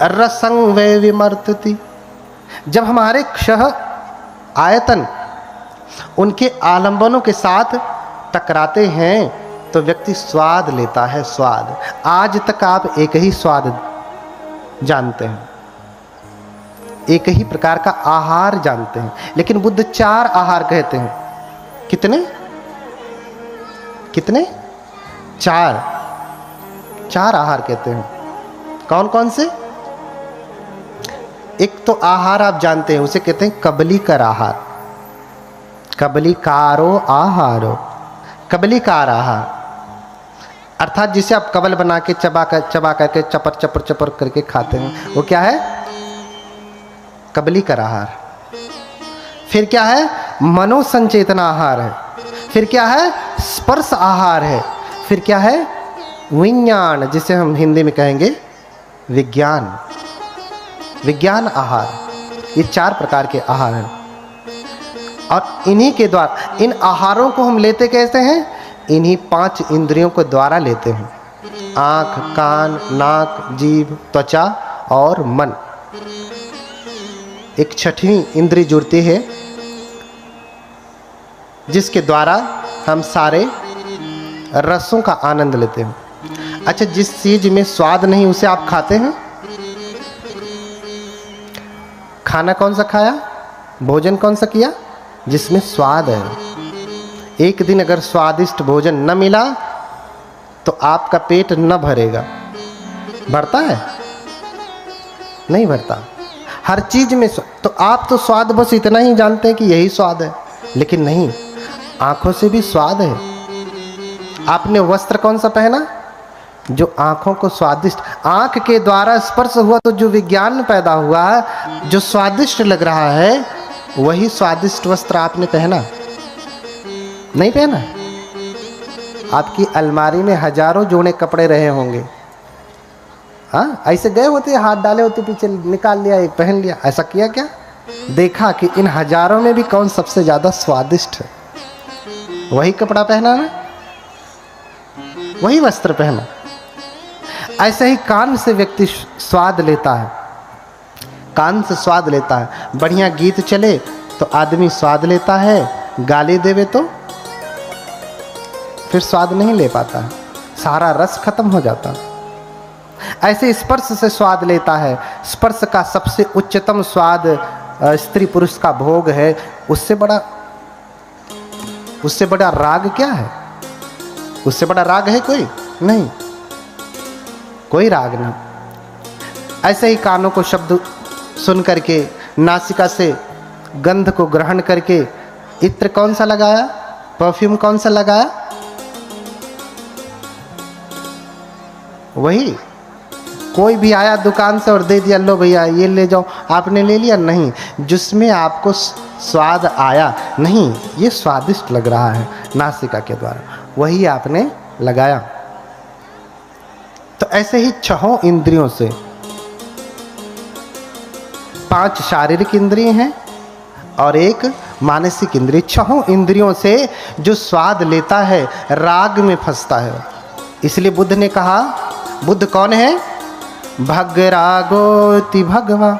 Speaker 1: रसंग वे विमर्तति। जब हमारे क्षह आयतन उनके आलंबनों के साथ टकराते हैं तो व्यक्ति स्वाद लेता है। स्वाद, आज तक आप एक ही स्वाद जानते हैं, एक ही प्रकार का आहार जानते हैं, लेकिन बुद्ध 4 आहार कहते हैं। कितने? कितने? 4 आहार कहते हैं। कौन कौन से? एक तो आहार आप जानते हैं, उसे कहते हैं कबलीकर आहार, कबलीकारो आहारो, कबलीकार आहार। अर्थात जिसे आप कबल बना के चबा करके चपर चपर चपर करके खाते हैं, वो क्या है? कबलीकर आहार। फिर क्या है? मनोसंचेतना आहार है। फिर क्या है? स्पर्श आहार है। फिर क्या है? विज्ञान, जिसे हम हिंदी में कहेंगे विज्ञान, विज्ञान आहार। ये 4 प्रकार के आहार हैं और इन्हीं के द्वारा, इन आहारों को हम लेते कैसे हैं? इन्हीं 5 इंद्रियों के द्वारा लेते हैं। आँख, कान, नाक, जीभ, त्वचा और मन। एक 6वीं इंद्री जुड़ती है जिसके द्वारा हम सारे रसों का आनंद लेते हैं। अच्छा, जिस चीज में स्वाद नहीं उसे आप खाते हैं? खाना कौन सा खाया? भोजन कौन सा किया? जिसमें स्वाद है। एक दिन अगर स्वादिष्ट भोजन न मिला तो आपका पेट न भरेगा। भरता है? नहीं भरता। हर चीज में तो आप तो स्वाद बस इतना ही जानते हैं कि यही स्वाद है, लेकिन नहीं, आंखों से भी स्वाद है। आपने वस्त्र कौन सा पहना? जो आंखों को स्वादिष्ट, आंख के द्वारा स्पर्श हुआ तो जो विज्ञान पैदा हुआ, जो स्वादिष्ट लग रहा है, वही स्वादिष्ट वस्त्र आपने पहना। नहीं पहना? आपकी अलमारी में हजारों जोड़े कपड़े रहे होंगे। हाँ, ऐसे गए होते, हाथ डाले होते पीछे, निकाल लिया, एक पहन लिया। ऐसा किया क्या? देखा कि इन हजारों में भी कौन सबसे ज्यादा स्वादिष्ट है। वही कपड़ा पहना ना, वही वस्त्र पहना। ऐसे ही कान से व्यक्ति स्वाद लेता है, कान से स्वाद लेता है। बढ़िया गीत चले तो आदमी स्वाद लेता है, गाली देवे तो फिर स्वाद नहीं ले पाता है, सारा रस खत्म हो जाता है। ऐसे स्पर्श से स्वाद लेता है। स्पर्श का सबसे उच्चतम स्वाद स्त्री पुरुष का भोग है। उससे बड़ा राग क्या है? उससे बड़ा राग है कोई नहीं, कोई राग नहीं। ऐसे ही कानों को शब्द सुन करके, नासिका से गंध को ग्रहण करके, इत्र कौन सा लगाया, परफ्यूम कौन सा लगाया, वही। कोई भी आया दुकान से और दे दिया, लो भैया ये ले जाओ, आपने ले लिया? नहीं, जिसमें आपको स्वाद आया, नहीं ये स्वादिष्ट लग रहा है नासिका के द्वारा, वही आपने लगाया। तो ऐसे ही छहों इंद्रियों से, 5 शारीरिक इंद्रिय हैं और 1 मानसिक इंद्रिय, छहों इंद्रियों से जो स्वाद लेता है राग में फंसता है। इसलिए बुद्ध ने कहा, बुद्ध कौन है? भग रागोति भगवा,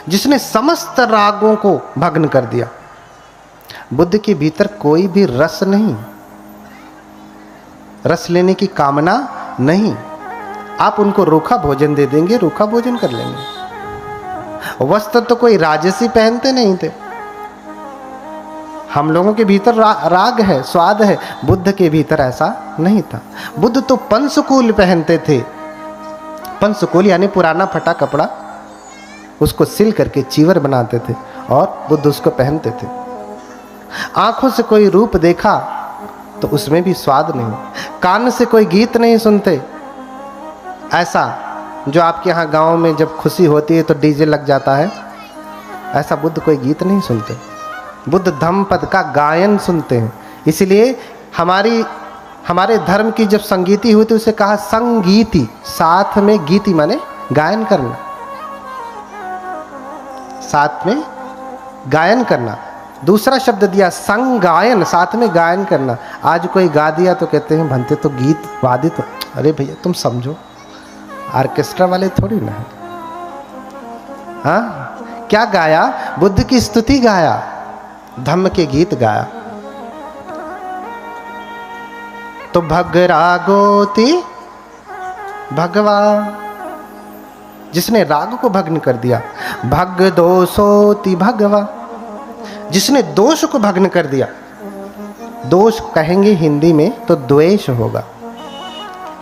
Speaker 1: जिसने समस्त रागों को भग्न कर दिया। बुद्ध के भीतर कोई भी रस नहीं, रस लेने की कामना नहीं। आप उनको रूखा भोजन दे देंगे, रूखा भोजन कर लेंगे। वस्त्र तो कोई राजसी पहनते नहीं थे। हम लोगों के भीतर राग है, स्वाद है, बुद्ध के भीतर ऐसा नहीं था। बुद्ध तो पंचकूल पहनते थे। पंचकूल यानी पुराना फटा कपड़ा, उसको सिल करके चीवर बनाते थे और बुद्ध उसको पहनते थे। आंखों से कोई रूप देखा तो उसमें भी स्वाद नहीं। कान से कोई गीत नहीं सुनते, ऐसा जो आपके यहाँ गांव में जब खुशी होती है तो डीजे लग जाता है, ऐसा बुद्ध कोई गीत नहीं सुनते। बुद्ध धम्मपद का गायन सुनते हैं। इसलिए हमारे धर्म की जब संगीति हुई तो उसे कहा संगीति, साथ में गीति माने गायन करना, साथ में गायन करना। दूसरा शब्द दिया संगायन, साथ में गायन करना। आज कोई गा दिया तो कहते हैं भंते तो गीत वादित। अरे भैया तुम समझो, ऑर्केस्ट्रा वाले थोड़ी ना है। हाँ, क्या गाया? बुद्ध की स्तुति गाया, धम्म के गीत गाया। तो भग रागोति भगवा, जिसने राग को भग्न कर दिया। भग दोषोति भगवा, जिसने दोष को भग्न कर दिया। दोष कहेंगे हिंदी में तो द्वेष होगा।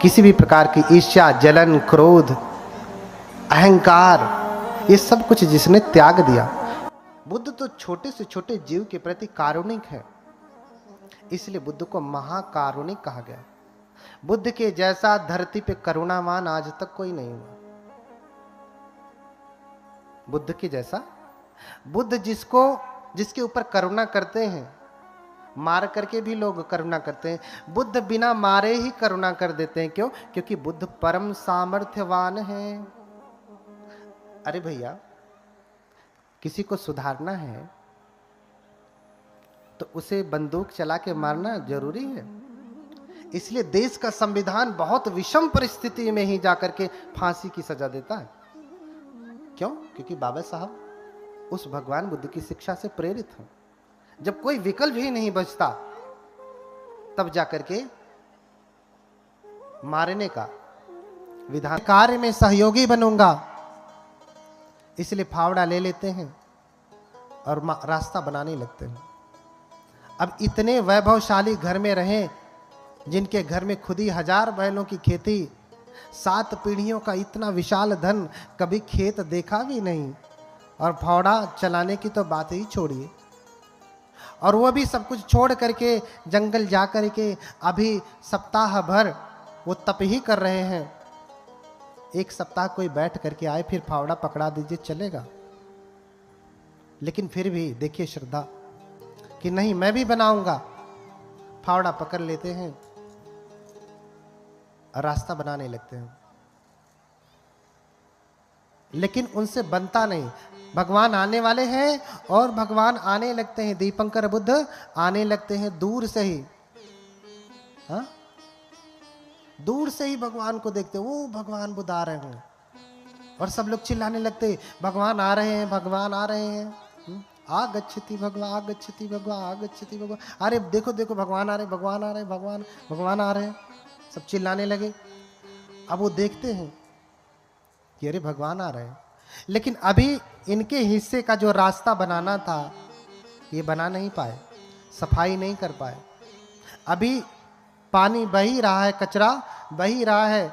Speaker 1: किसी भी प्रकार की ईर्ष्या, जलन, क्रोध, अहंकार, ये सब कुछ जिसने त्याग दिया। बुद्ध तो छोटे से छोटे जीव के प्रति कारुणिक है, इसलिए बुद्ध को महाकारुणिक कहा गया। बुद्ध के जैसा धरती पे करुणावान आज तक कोई नहीं हुआ। बुद्ध के जैसा, बुद्ध जिसके ऊपर करुणा करते हैं, मार करके भी लोग करुणा करते हैं, बुद्ध बिना मारे ही करुणा कर देते हैं। क्यों? क्योंकि बुद्ध परम सामर्थ्यवान है। अरे भैया, किसी को सुधारना है तो उसे बंदूक चला के मारना जरूरी है। इसलिए देश का संविधान बहुत विषम परिस्थिति में ही जाकर के फांसी की सजा देता है। क्यों? क्योंकि बाबा साहब उस भगवान बुद्ध की शिक्षा से प्रेरित हैं। जब कोई विकल्प ही नहीं बचता तब जाकर के मारने का विधान। कार्य में सहयोगी बनूंगा, इसलिए फावड़ा ले लेते हैं और रास्ता बनाने लगते हैं। अब इतने वैभवशाली घर में रहें, जिनके घर में खुद ही 1000 बैलों की खेती, 7 पीढ़ियों का इतना विशाल धन, कभी खेत देखा भी नहीं, और फावड़ा चलाने की तो बात ही छोड़िए। और वो भी सब कुछ छोड़ करके जंगल जा करके अभी सप्ताह भर वो तप ही कर रहे हैं। एक सप्ताह कोई बैठ करके आए, फिर फावड़ा पकड़ा दीजिए, चलेगा। लेकिन फिर भी देखिए श्रद्धा कि नहीं, मैं भी बनाऊंगा। फावड़ा पकड़ लेते हैं और रास्ता बनाने लगते हैं। लेकिन उनसे बनता नहीं। भगवान आने वाले हैं और भगवान आने लगते हैं, दीपंकर बुद्ध आने लगते हैं दूर से ही। हाँ, दूर से ही भगवान को देखते, वो भगवान बुद्ध आ रहे हैं और सब लोग चिल्लाने लगते, भगवान आ रहे हैं, भगवान आ रहे हैं। आगच्छति भगवान, आगच्छति भगवान, आगच्छति भगवान। अरे देखो देखो भगवान आ रहे, भगवान आ रहे, भगवान भगवान आ रहे हैं। सब चिल्लाने लगे। अब वो देखते हैं कि अरे भगवान आ रहे हैं, लेकिन अभी इनके हिस्से का जो रास्ता बनाना था ये बना नहीं पाए, सफाई नहीं कर पाए। अभी पानी बह ही रहा है, कचरा बह ही रहा है,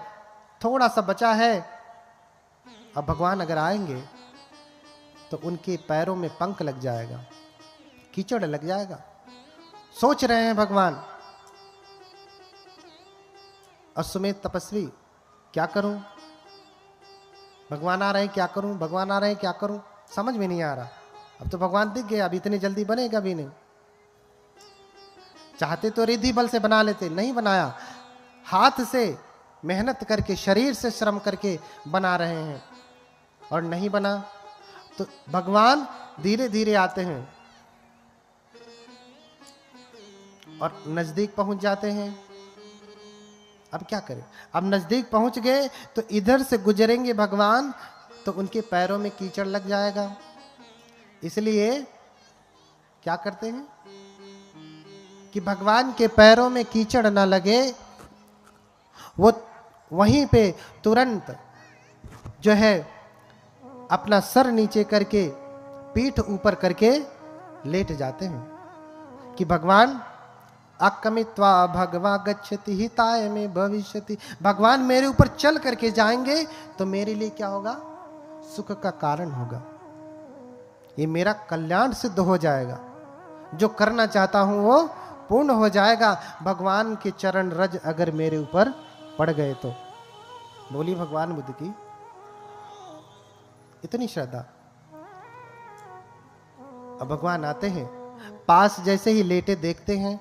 Speaker 1: थोड़ा सा बचा है। अब भगवान अगर आएंगे तो उनके पैरों में पंख लग जाएगा, कीचड़ लग जाएगा। सोच रहे हैं भगवान। और सुमेध तपस्वी, क्या करूं, भगवान आ रहे हैं क्या करूं, भगवान आ रहे हैं क्या करूं, समझ में नहीं आ रहा। अब तो भगवान दिख गए, अब इतनी जल्दी बनेगा भी नहीं। चाहते तो रिद्धि बल से बना लेते, नहीं बनाया, हाथ से मेहनत करके, शरीर से श्रम करके बना रहे हैं और नहीं बना। तो भगवान धीरे धीरे आते हैं और नजदीक पहुंच जाते हैं। अब क्या करें, अब नजदीक पहुंच गए तो इधर से गुजरेंगे भगवान तो उनके पैरों में कीचड़ लग जाएगा। इसलिए क्या करते हैं कि भगवान के पैरों में कीचड़ ना लगे, वो वहीं पे तुरंत जो है अपना सर नीचे करके, पीठ ऊपर करके लेट जाते हैं कि भगवान अकमित्वा भगवा गच्छति हिताय में भविष्यति। भगवान मेरे ऊपर चल करके जाएंगे तो मेरे लिए क्या होगा, सुख का कारण होगा, ये मेरा कल्याण सिद्ध हो जाएगा, जो करना चाहता हूं वो पूर्ण हो जाएगा। भगवान के चरण रज अगर मेरे ऊपर पड़ गए तो। बोली भगवान बुद्ध की इतनी श्रद्धा। अब भगवान आते हैं, पास जैसे ही लेटे देखते हैं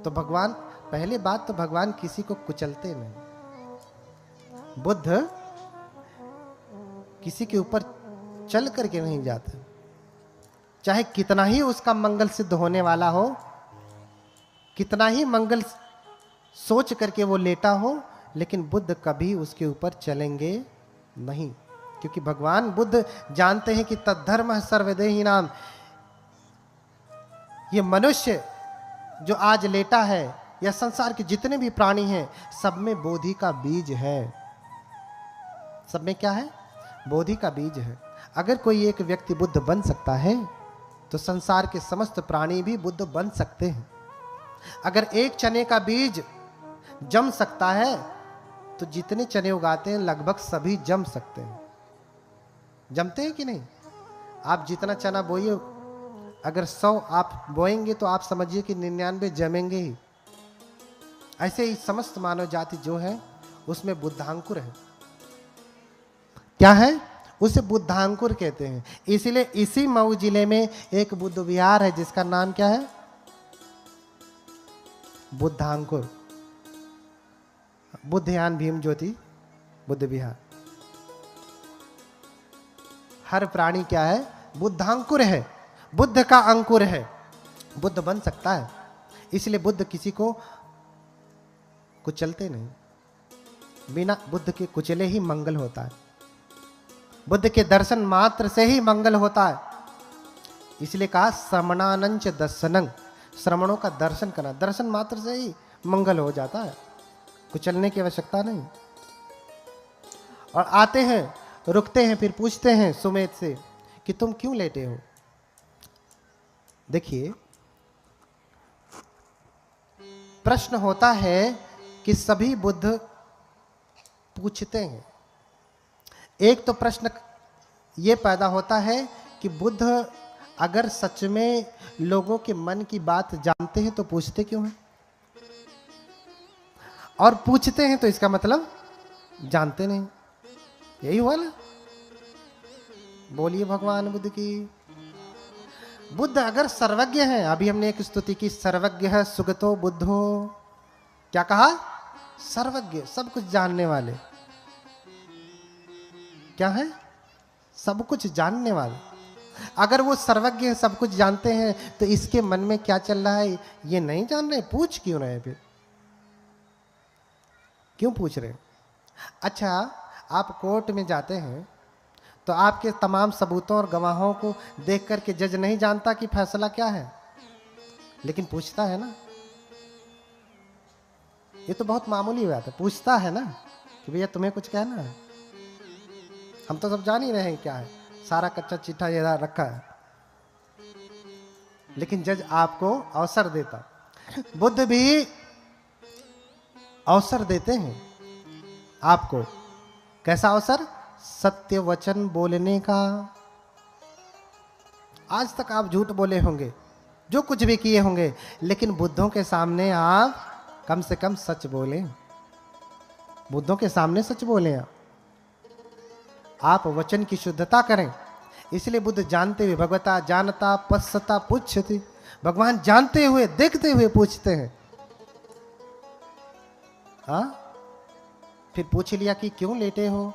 Speaker 1: तो भगवान, पहले बात तो भगवान किसी को कुचलते नहीं। बुद्ध किसी के ऊपर चल करके नहीं जाते, चाहे कितना ही उसका मंगल सिद्ध होने वाला हो, कितना ही मंगल सोच करके वो लेटा हो, लेकिन बुद्ध कभी उसके ऊपर चलेंगे नहीं। क्योंकि भगवान बुद्ध जानते हैं कि तद्धर्म सर्वदेही नाम। ये मनुष्य जो आज लेटा है या संसार के जितने भी प्राणी हैं, सब में बोधि का बीज है। सब में क्या है, बोधि का बीज है। अगर कोई एक व्यक्ति बुद्ध बन सकता है तो संसार के समस्त प्राणी भी बुद्ध बन सकते हैं। अगर एक चने का बीज जम सकता है तो जितने चने उगाते हैं लगभग सभी जम सकते हैं। जमते हैं कि नहीं? आप जितना चना बोइए, अगर 100 आप बोएंगे तो आप समझिए कि 99 जमेंगे ही। ऐसे ही समस्त मानव जाति जो है उसमें बुद्धांकुर है। क्या है? उसे बुद्धांकुर कहते हैं। इसीलिए इसी मऊ जिले में एक बुद्ध विहार है जिसका नाम क्या है, बुद्धांकुर। बुद्धयान भीम ज्योति बुद्ध विहार। हर प्राणी क्या है, बुद्धांकुर है, बुद्ध का अंकुर है, बुद्ध बन सकता है। इसलिए बुद्ध किसी को कुचलते नहीं, बिना बुद्ध के कुचले ही मंगल होता है। बुद्ध के दर्शन मात्र से ही मंगल होता है। इसलिए कहा श्रमणानंच दर्शनं, श्रमणों का दर्शन करना, दर्शन मात्र से ही मंगल हो जाता है, कुचलने की आवश्यकता नहीं। और आते हैं, रुकते हैं, फिर पूछते हैं सुमेध से कि तुम क्यों लेटे हो। देखिए, प्रश्न होता है कि सभी बुद्ध पूछते हैं। एक तो प्रश्न ये पैदा होता है कि बुद्ध अगर सच में लोगों के मन की बात जानते हैं तो पूछते क्यों हैं, और पूछते हैं तो इसका मतलब जानते नहीं। यही हुआ ना। बोलिए भगवान बुद्ध की। बुद्ध अगर सर्वज्ञ हैं, अभी हमने एक स्तुति की, सर्वज्ञ है सुगतो बुद्धो। क्या कहा? सर्वज्ञ, सब कुछ जानने वाले। क्या है? सब कुछ जानने वाला। अगर वो सर्वज्ञ है, सब कुछ जानते हैं, तो इसके मन में क्या चल रहा है ये नहीं जान रहे, पूछ क्यों रहे फिर? क्यों पूछ रहे? अच्छा, आप कोर्ट में जाते हैं तो आपके तमाम सबूतों और गवाहों को देख करके जज नहीं जानता कि फैसला क्या है, लेकिन पूछता है ना। ये तो बहुत मामूली बात है, पूछता है ना कि भैया तुम्हें कुछ कहना है। हम तो सब जान ही रहे हैं क्या है, सारा कच्चा चिट्ठा ये रखा है, लेकिन जज आपको अवसर देता। बुद्ध भी अवसर देते हैं आपको। कैसा अवसर? सत्य वचन बोलने का। आज तक आप झूठ बोले होंगे, जो कुछ भी किए होंगे, लेकिन बुद्धों के सामने आप कम से कम सच बोलें। बुद्धों के सामने सच बोलें, आप वचन की शुद्धता करें। इसलिए बुद्ध जानते हुए, भगवता जानता पश्यता पुच्छति, भगवान जानते हुए देखते हुए पूछते हैं। फिर पूछ लिया कि क्यों लेटे हो,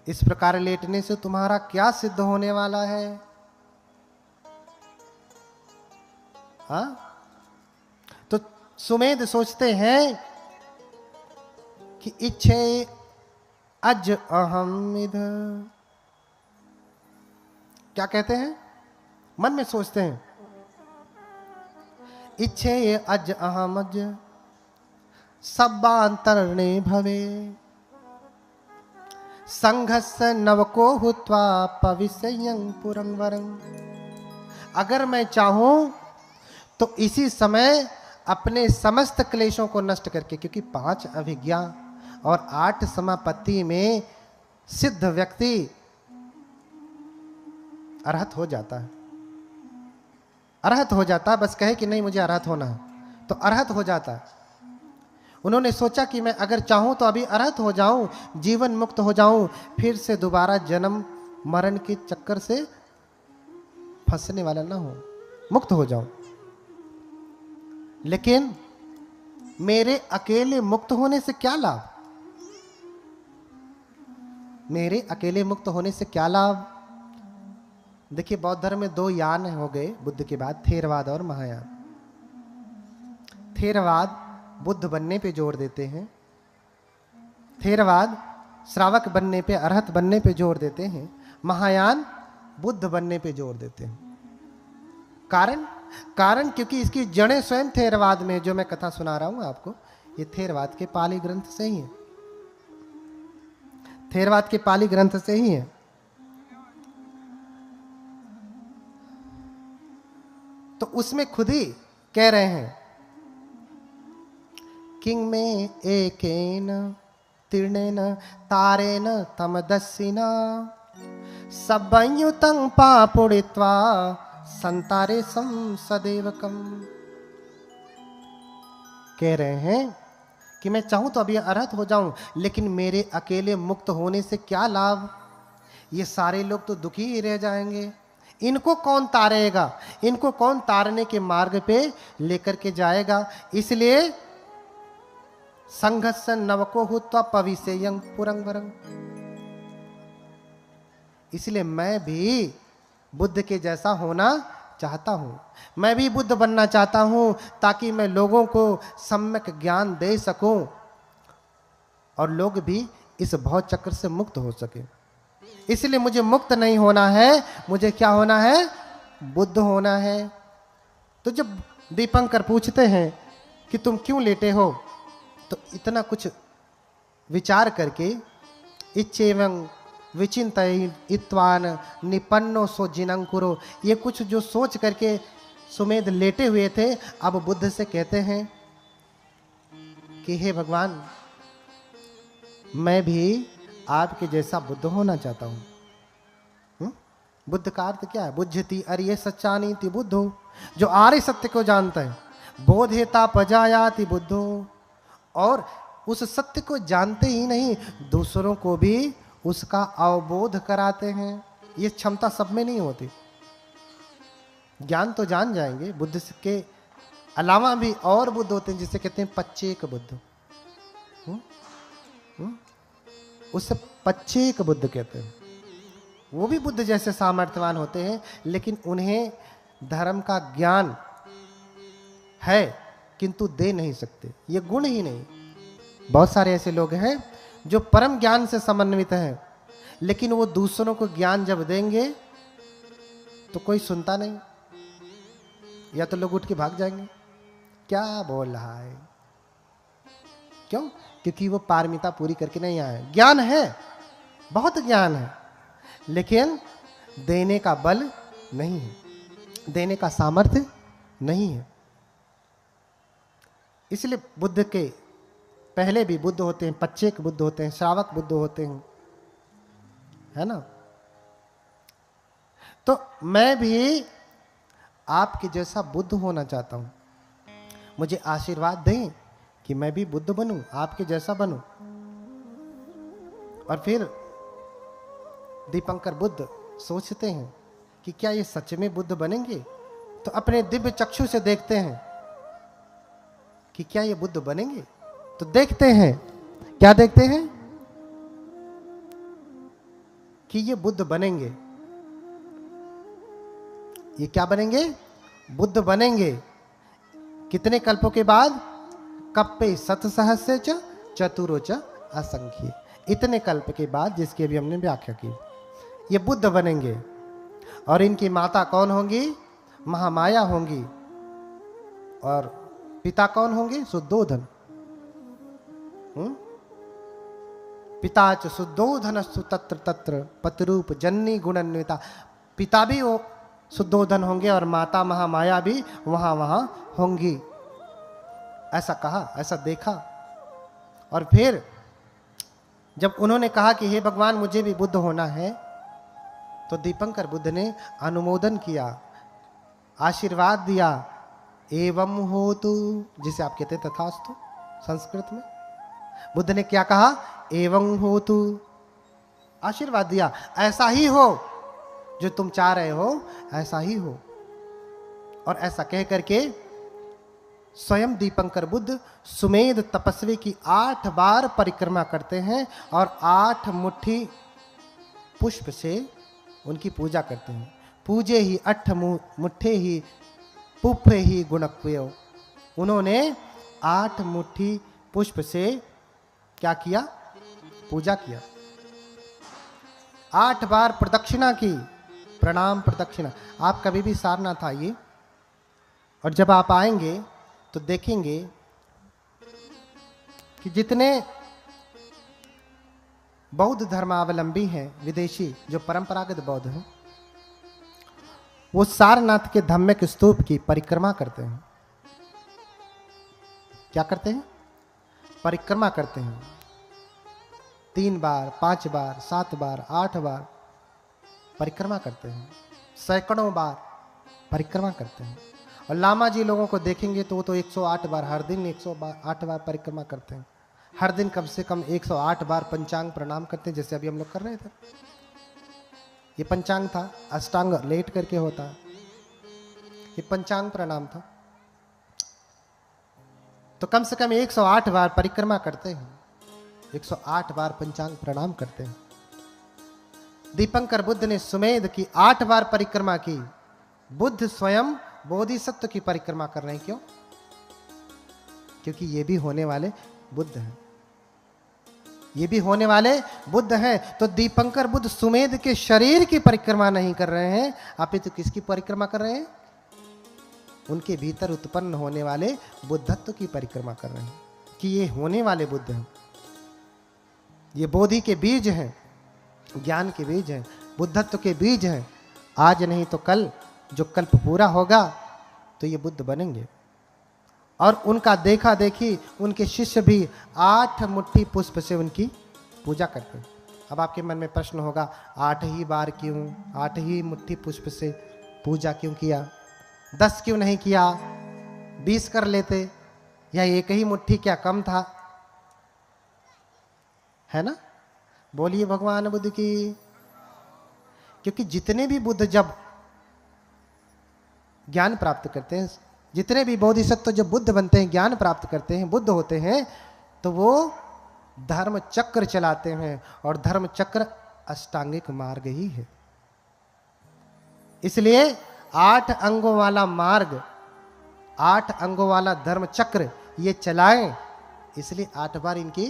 Speaker 1: इस प्रकार लेटने से तुम्हारा क्या सिद्ध होने वाला है? तो सुमेध सोचते हैं कि इच्छे अज अहम इधर, क्या कहते हैं? मन में सोचते हैं, इच्छे अज अहम अज सब्बांतरणे भवे संघर्ष नवको हुत्वा पविष्यं पुरं वरं। अगर मैं चाहूं तो इसी समय अपने समस्त क्लेशों को नष्ट करके, क्योंकि 5 अभिज्ञा और 8 समापत्ति में सिद्ध व्यक्ति अरहत हो जाता है। अरहत हो जाता है, बस कहे कि नहीं मुझे अरहत होना है तो अरहत हो जाता है। उन्होंने सोचा कि मैं अगर चाहूं तो अभी अरहत हो जाऊं, जीवन मुक्त हो जाऊं, फिर से दोबारा जन्म मरण के चक्कर से फंसने वाला ना हो, मुक्त हो जाऊं। लेकिन मेरे अकेले मुक्त होने से क्या लाभ? मेरे अकेले मुक्त होने से क्या लाभ? देखिए, बौद्ध धर्म में 2 यान हो गए बुद्ध के बाद, थेरवाद और महायान। थेरवाद बुद्ध बनने पे जोर देते हैं, थेरवाद श्रावक बनने पे, अरहत बनने पे जोर देते हैं, महायान बुद्ध बनने पे जोर देते हैं। कारण क्योंकि इसकी जड़ें स्वयं थेरवाद में, जो मैं कथा सुना रहा हूं आपको, ये थेरवाद के पाली ग्रंथ से ही है, थेरवाद के पाली ग्रंथ से ही है। तो उसमें खुद ही कह रहे हैं, किंग में एकेन तीर्णेन तारेन तमदस्सिना सब्बयुतं पापुड़ित्वा संतारे सदेवकम। कह रहे हैं कि मैं चाहूं तो अभी अरहत हो जाऊं, लेकिन मेरे अकेले मुक्त होने से क्या लाभ? ये सारे लोग तो दुखी ही रह जाएंगे। इनको कौन तारेगा? इनको कौन तारने के मार्ग पे लेकर के जाएगा? इसलिए संघर्ष नवको हुत्वा पविष्यं पुरं वरं। इसलिए मैं भी बुद्ध के जैसा होना चाहता हूं, मैं भी बुद्ध बनना चाहता हूं, ताकि मैं लोगों को सम्यक ज्ञान दे सकूं और लोग भी इस भव चक्र से मुक्त हो सके। इसलिए मुझे मुक्त नहीं होना है, मुझे क्या होना है? बुद्ध होना है। तो जब दीपंकर पूछते हैं कि तुम क्यों लेटे हो, तो इतना कुछ विचार करके, इच्छेवं विचिंतयित्वान निपन्नो सो जिनंकुरो, ये कुछ जो सोच करके सुमेध लेटे हुए थे, अब बुद्ध से कहते हैं कि हे भगवान, मैं भी आपके जैसा बुद्ध होना चाहता हूं। बुद्ध का अर्थ क्या है? बुद्धति अरिय सच्चानीति बुद्धो, जो आर्य सत्य को जानता है। बोधेता पजायाति बुद्धो, और उस सत्य को जानते ही नहीं, दूसरों को भी उसका अवबोध कराते हैं। ये क्षमता सब में नहीं होती। ज्ञान तो जान जाएंगे, बुद्ध के अलावा भी और बुद्ध होते हैं, जिसे कहते हैं पच्चेक बुद्ध। उसे पच्चेक बुद्ध कहते हैं। वो भी बुद्ध जैसे सामर्थ्यवान होते हैं, लेकिन उन्हें धर्म का ज्ञान है किंतु दे नहीं सकते, ये गुण ही नहीं। बहुत सारे ऐसे लोग हैं जो परम ज्ञान से समन्वित हैं, लेकिन वो दूसरों को ज्ञान जब देंगे तो कोई सुनता नहीं, या तो लोग उठ के भाग जाएंगे, क्या बोल रहा है। क्यों? क्योंकि वो पारमिता पूरी करके नहीं आए। ज्ञान है, बहुत ज्ञान है, लेकिन देने का बल नहीं है, देने का सामर्थ्य नहीं है। इसलिए बुद्ध के पहले भी बुद्ध होते हैं, पच्चेक बुद्ध होते हैं, श्रावक बुद्ध होते हैं, है ना। तो मैं भी आपके जैसा बुद्ध होना चाहता हूं। मुझे आशीर्वाद दें कि मैं भी बुद्ध बनूं, आपके जैसा बनूं। और फिर दीपंकर बुद्ध सोचते हैं कि क्या ये सच में बुद्ध बनेंगे। तो अपने दिव्य चक्षु से देखते हैं कि क्या ये बुद्ध बनेंगे। तो देखते हैं, क्या देखते हैं कि ये बुद्ध बनेंगे। ये क्या बनेंगे? बुद्ध बनेंगे। कितने कल्पों के बाद? कप्पे सतसहस्र च चतुरो च असंख्य। इतने कल्प के बाद, जिसकी अभी हमने व्याख्या की, ये बुद्ध बनेंगे। और इनकी माता कौन होंगी? महामाया होंगी। और पिता कौन होंगे? शुद्धोधन। पिता च शुद्धोधनस्तु तत्र तत्र पतिरूप जन्नी गुणान्विता। पिता भी वो शुद्धोधन होंगे और माता महामाया भी वहां वहां होंगी। ऐसा कहा, ऐसा देखा। और फिर जब उन्होंने कहा कि हे भगवान, मुझे भी बुद्ध होना है, तो दीपंकर बुद्ध ने अनुमोदन किया, आशीर्वाद दिया। एवं होतु, जिसे आप कहते तथास्तु संस्कृत में। बुद्ध ने क्या कहा? एवं होतु, आशीर्वाद दिया, ऐसा ही हो, जो तुम चाह रहे हो ऐसा ही हो। और ऐसा कह करके स्वयं दीपंकर बुद्ध सुमेध तपस्वी की 8 बार परिक्रमा करते हैं और 8 मुट्ठी पुष्प से उनकी पूजा करते हैं। पूजे ही 8 मुट्ठे ही पुष्पे ही गुणक्वयो। उन्होंने 8 मुट्ठी पुष्प से क्या किया? पूजा किया। 8 बार प्रदक्षिणा की, प्रणाम प्रदक्षिणा। आप कभी भी सारनाथ आइए और जब आप आएंगे तो देखेंगे कि जितने बौद्ध धर्मावलंबी हैं, विदेशी जो परंपरागत बौद्ध हैं, वो सारनाथ के धम्मक स्तूप की परिक्रमा करते हैं। क्या करते हैं? परिक्रमा करते हैं। 3 बार, 5 बार, 7 बार, 8 बार परिक्रमा करते हैं। सैकड़ों बार परिक्रमा करते हैं। और लामा जी लोगों को देखेंगे तो वो तो 108 बार, हर दिन 108 बार परिक्रमा करते हैं। हर दिन कम से कम 108 बार पंचांग प्रणाम करते हैं, जैसे अभी हम लोग कर रहे थे। ये पंचांग था, अष्टांग लेट करके होता है, ये पंचांग प्रणाम था। तो कम से कम 108 बार परिक्रमा करते हैं, 108 बार पंचांग प्रणाम करते हैं। दीपंकर बुद्ध ने सुमेध की 8 बार परिक्रमा की। बुद्ध स्वयं बोधिसत्व की परिक्रमा कर रहे हैं। क्यों? क्योंकि ये भी होने वाले बुद्ध हैं, ये भी होने वाले बुद्ध हैं। तो दीपंकर बुद्ध सुमेध के शरीर की परिक्रमा नहीं कर रहे हैं, अपितु किसकी परिक्रमा कर रहे हैं? उनके भीतर उत्पन्न होने वाले बुद्धत्व की परिक्रमा कर रहे हैं कि ये होने वाले बुद्ध हैं, ये बोधि के बीज हैं, ज्ञान के बीज हैं, बुद्धत्व के बीज हैं। आज नहीं तो कल, जो कल्प पूरा होगा तो ये बुद्ध बनेंगे। और उनका देखा देखी उनके शिष्य भी 8 मुट्ठी पुष्प से उनकी पूजा करते हैं। अब आपके मन में प्रश्न होगा, 8 ही बार क्यों, 8 ही मुट्ठी पुष्प से पूजा क्यों किया? 10 क्यों नहीं किया? 20 कर लेते, या एक ही मुट्ठी क्या कम था? है ना? बोलिए भगवान बुद्ध की। क्योंकि जितने भी बुद्ध जब ज्ञान प्राप्त करते हैं, जितने भी बोधिसत्व जब बुद्ध बनते हैं, ज्ञान प्राप्त करते हैं, बुद्ध होते हैं, तो वो धर्म चक्र चलाते हैं और धर्म चक्र अष्टांगिक मार्ग ही है। इसलिए 8 अंगों वाला मार्ग, 8 अंगों वाला धर्म चक्र ये चलाएं, इसलिए 8 बार इनकी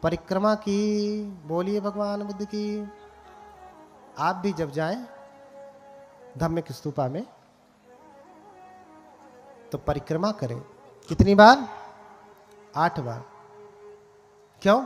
Speaker 1: परिक्रमा की। बोलिए भगवान बुद्ध की। आप भी जब जाएं धम्मिक स्तूपा में तो परिक्रमा करें। कितनी बार? 8 बार। क्यों?